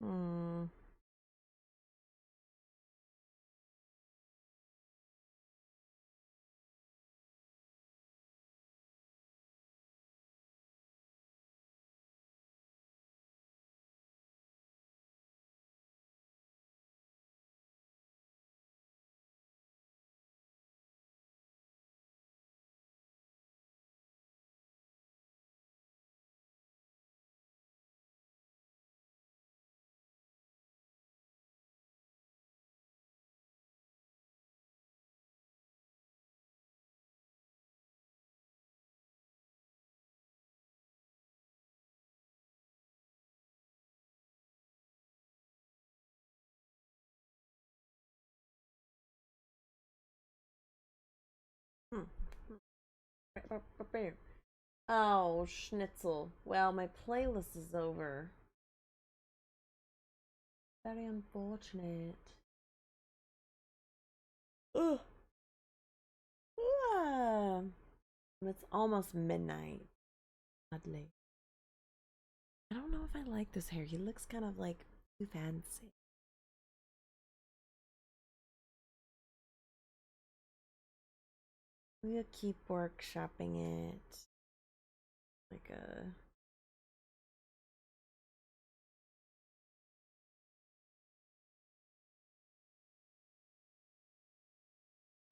Hmm. Oh, schnitzel. Well, my playlist is over. Very unfortunate. Ugh. Ah. It's almost midnight. Oddly. I don't know if I like this hair. He looks kind of like too fancy. We'll keep workshopping it. Like a.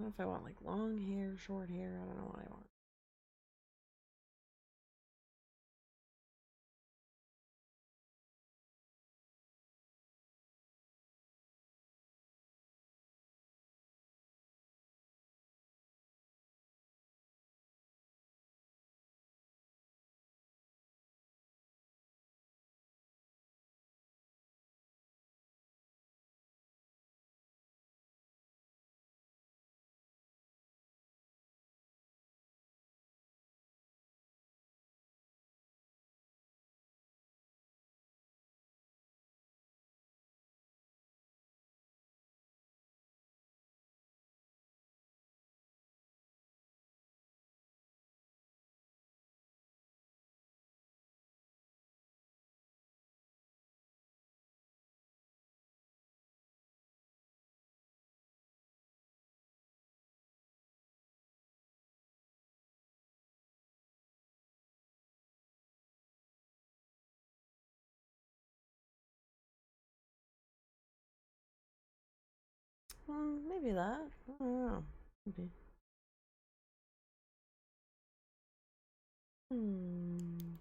I don't know if I want like long hair, short hair. I don't know what I want. Maybe that. I don't know. Maybe.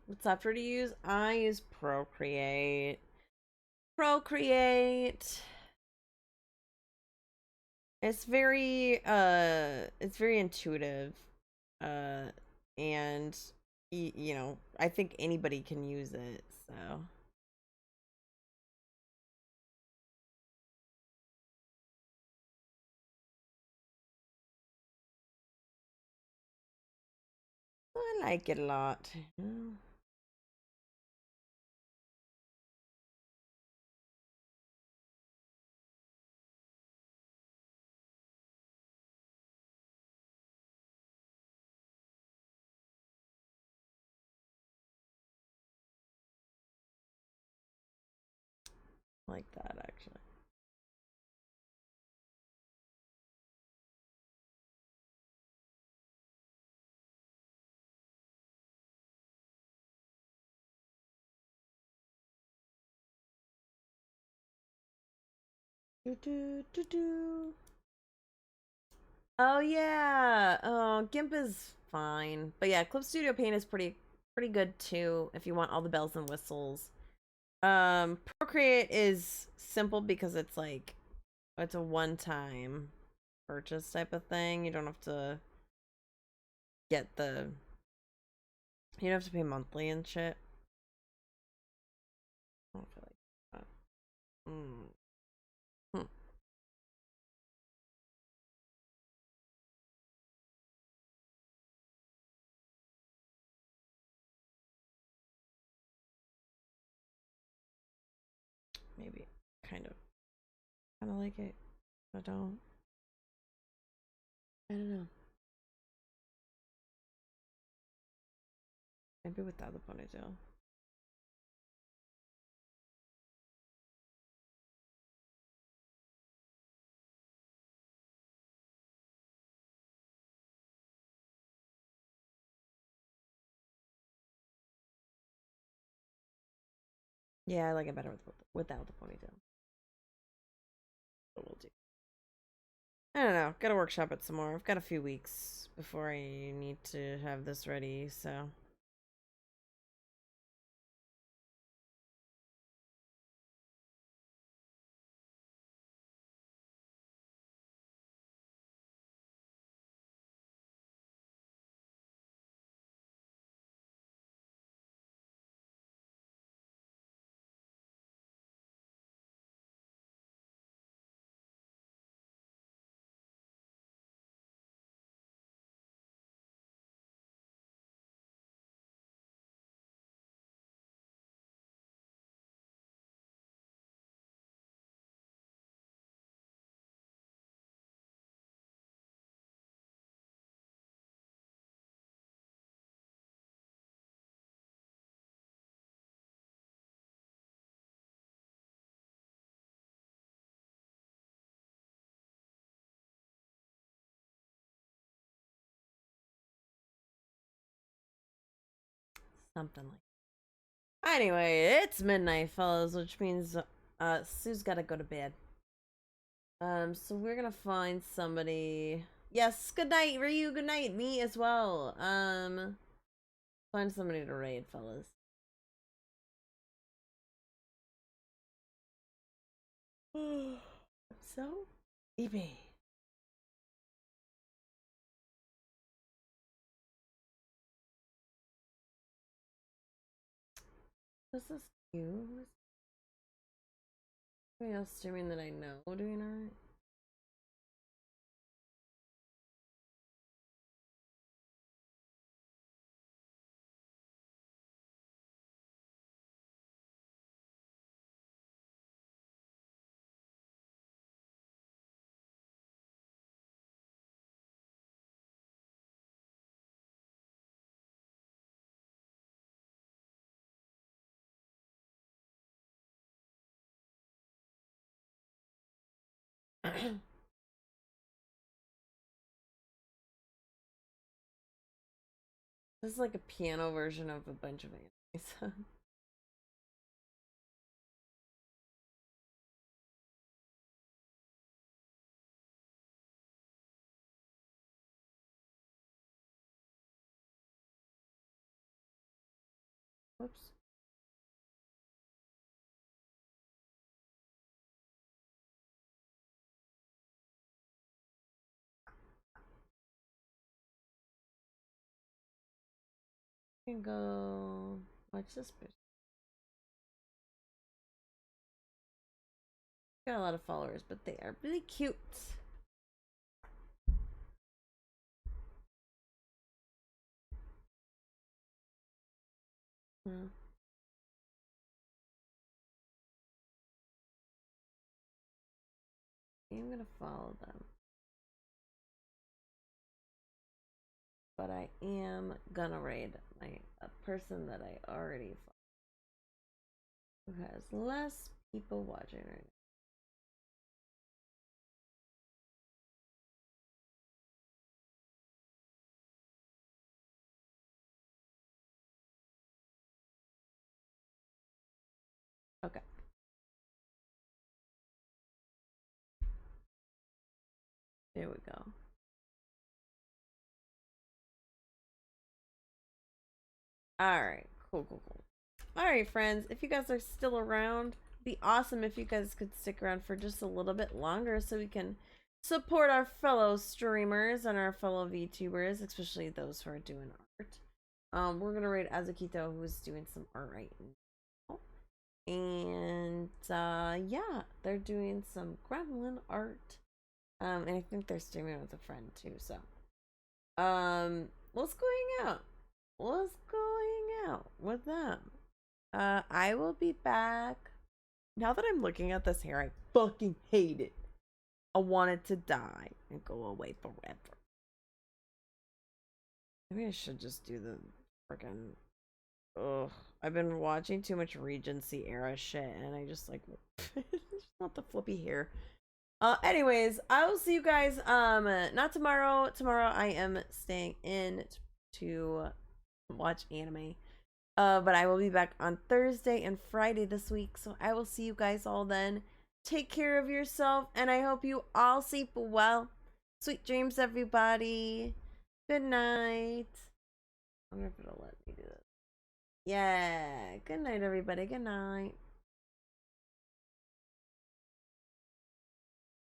What software do you use? I use Procreate. Procreate. It's very intuitive. Uh and you know, I think anybody can use it, so I like it a lot. Like that actually. Do do do do. Oh yeah. Oh, GIMP is fine. But yeah, Clip Studio Paint is pretty good too if you want all the bells and whistles. Procreate is simple because it's like it's a one-time purchase type of thing. You don't have to get the you don't have to pay monthly and shit. I don't feel like that. Hmm. Maybe kind of like it. I don't. I don't know. Maybe without the ponytail. Yeah, I like it better without the ponytail. But we'll do. I don't know. Gotta workshop it some more. I've got a few weeks before I need to have this ready, so. Something like that. Anyway, it's midnight, fellas, which means Sue's gotta go to bed. So we're gonna find somebody. Yes, good night, Ryu, good night, me as well. Find somebody to raid, fellas. So, eBay. This is you. Anybody else streaming that I know doing alright? This is like a piano version of a bunch of animes. Whoops. I can go watch this person. Got a lot of followers, but they are really cute. Hmm. I'm gonna follow them. But I am gonna raid a person that I already follow, who has less people watching right now. Okay. There we go. Alright, cool. Alright, friends, if you guys are still around, it'd be awesome if you guys could stick around for just a little bit longer so we can support our fellow streamers and our fellow VTubers, especially those who are doing art. We're gonna raid Azukito, who's doing some art right now. And yeah, they're doing some gremlin art. And I think they're streaming with a friend too, so let's go hang out. Let's go hang out with them. I will be back. Now that I'm looking at this hair, I fucking hate it. I want it to die and go away forever. Maybe I should just do the freaking. Ugh. I've been watching too much Regency era shit, and I just like just not the flippy hair. Anyways, I will see you guys not tomorrow. Tomorrow I am staying in to watch anime. But I will be back on Thursday and Friday this week, so I will see you guys all then. Take care of yourself, and I hope you all sleep well. Sweet dreams, everybody. Good night. I wonder if it'll let me do this. Yeah. Good night, everybody. Good night.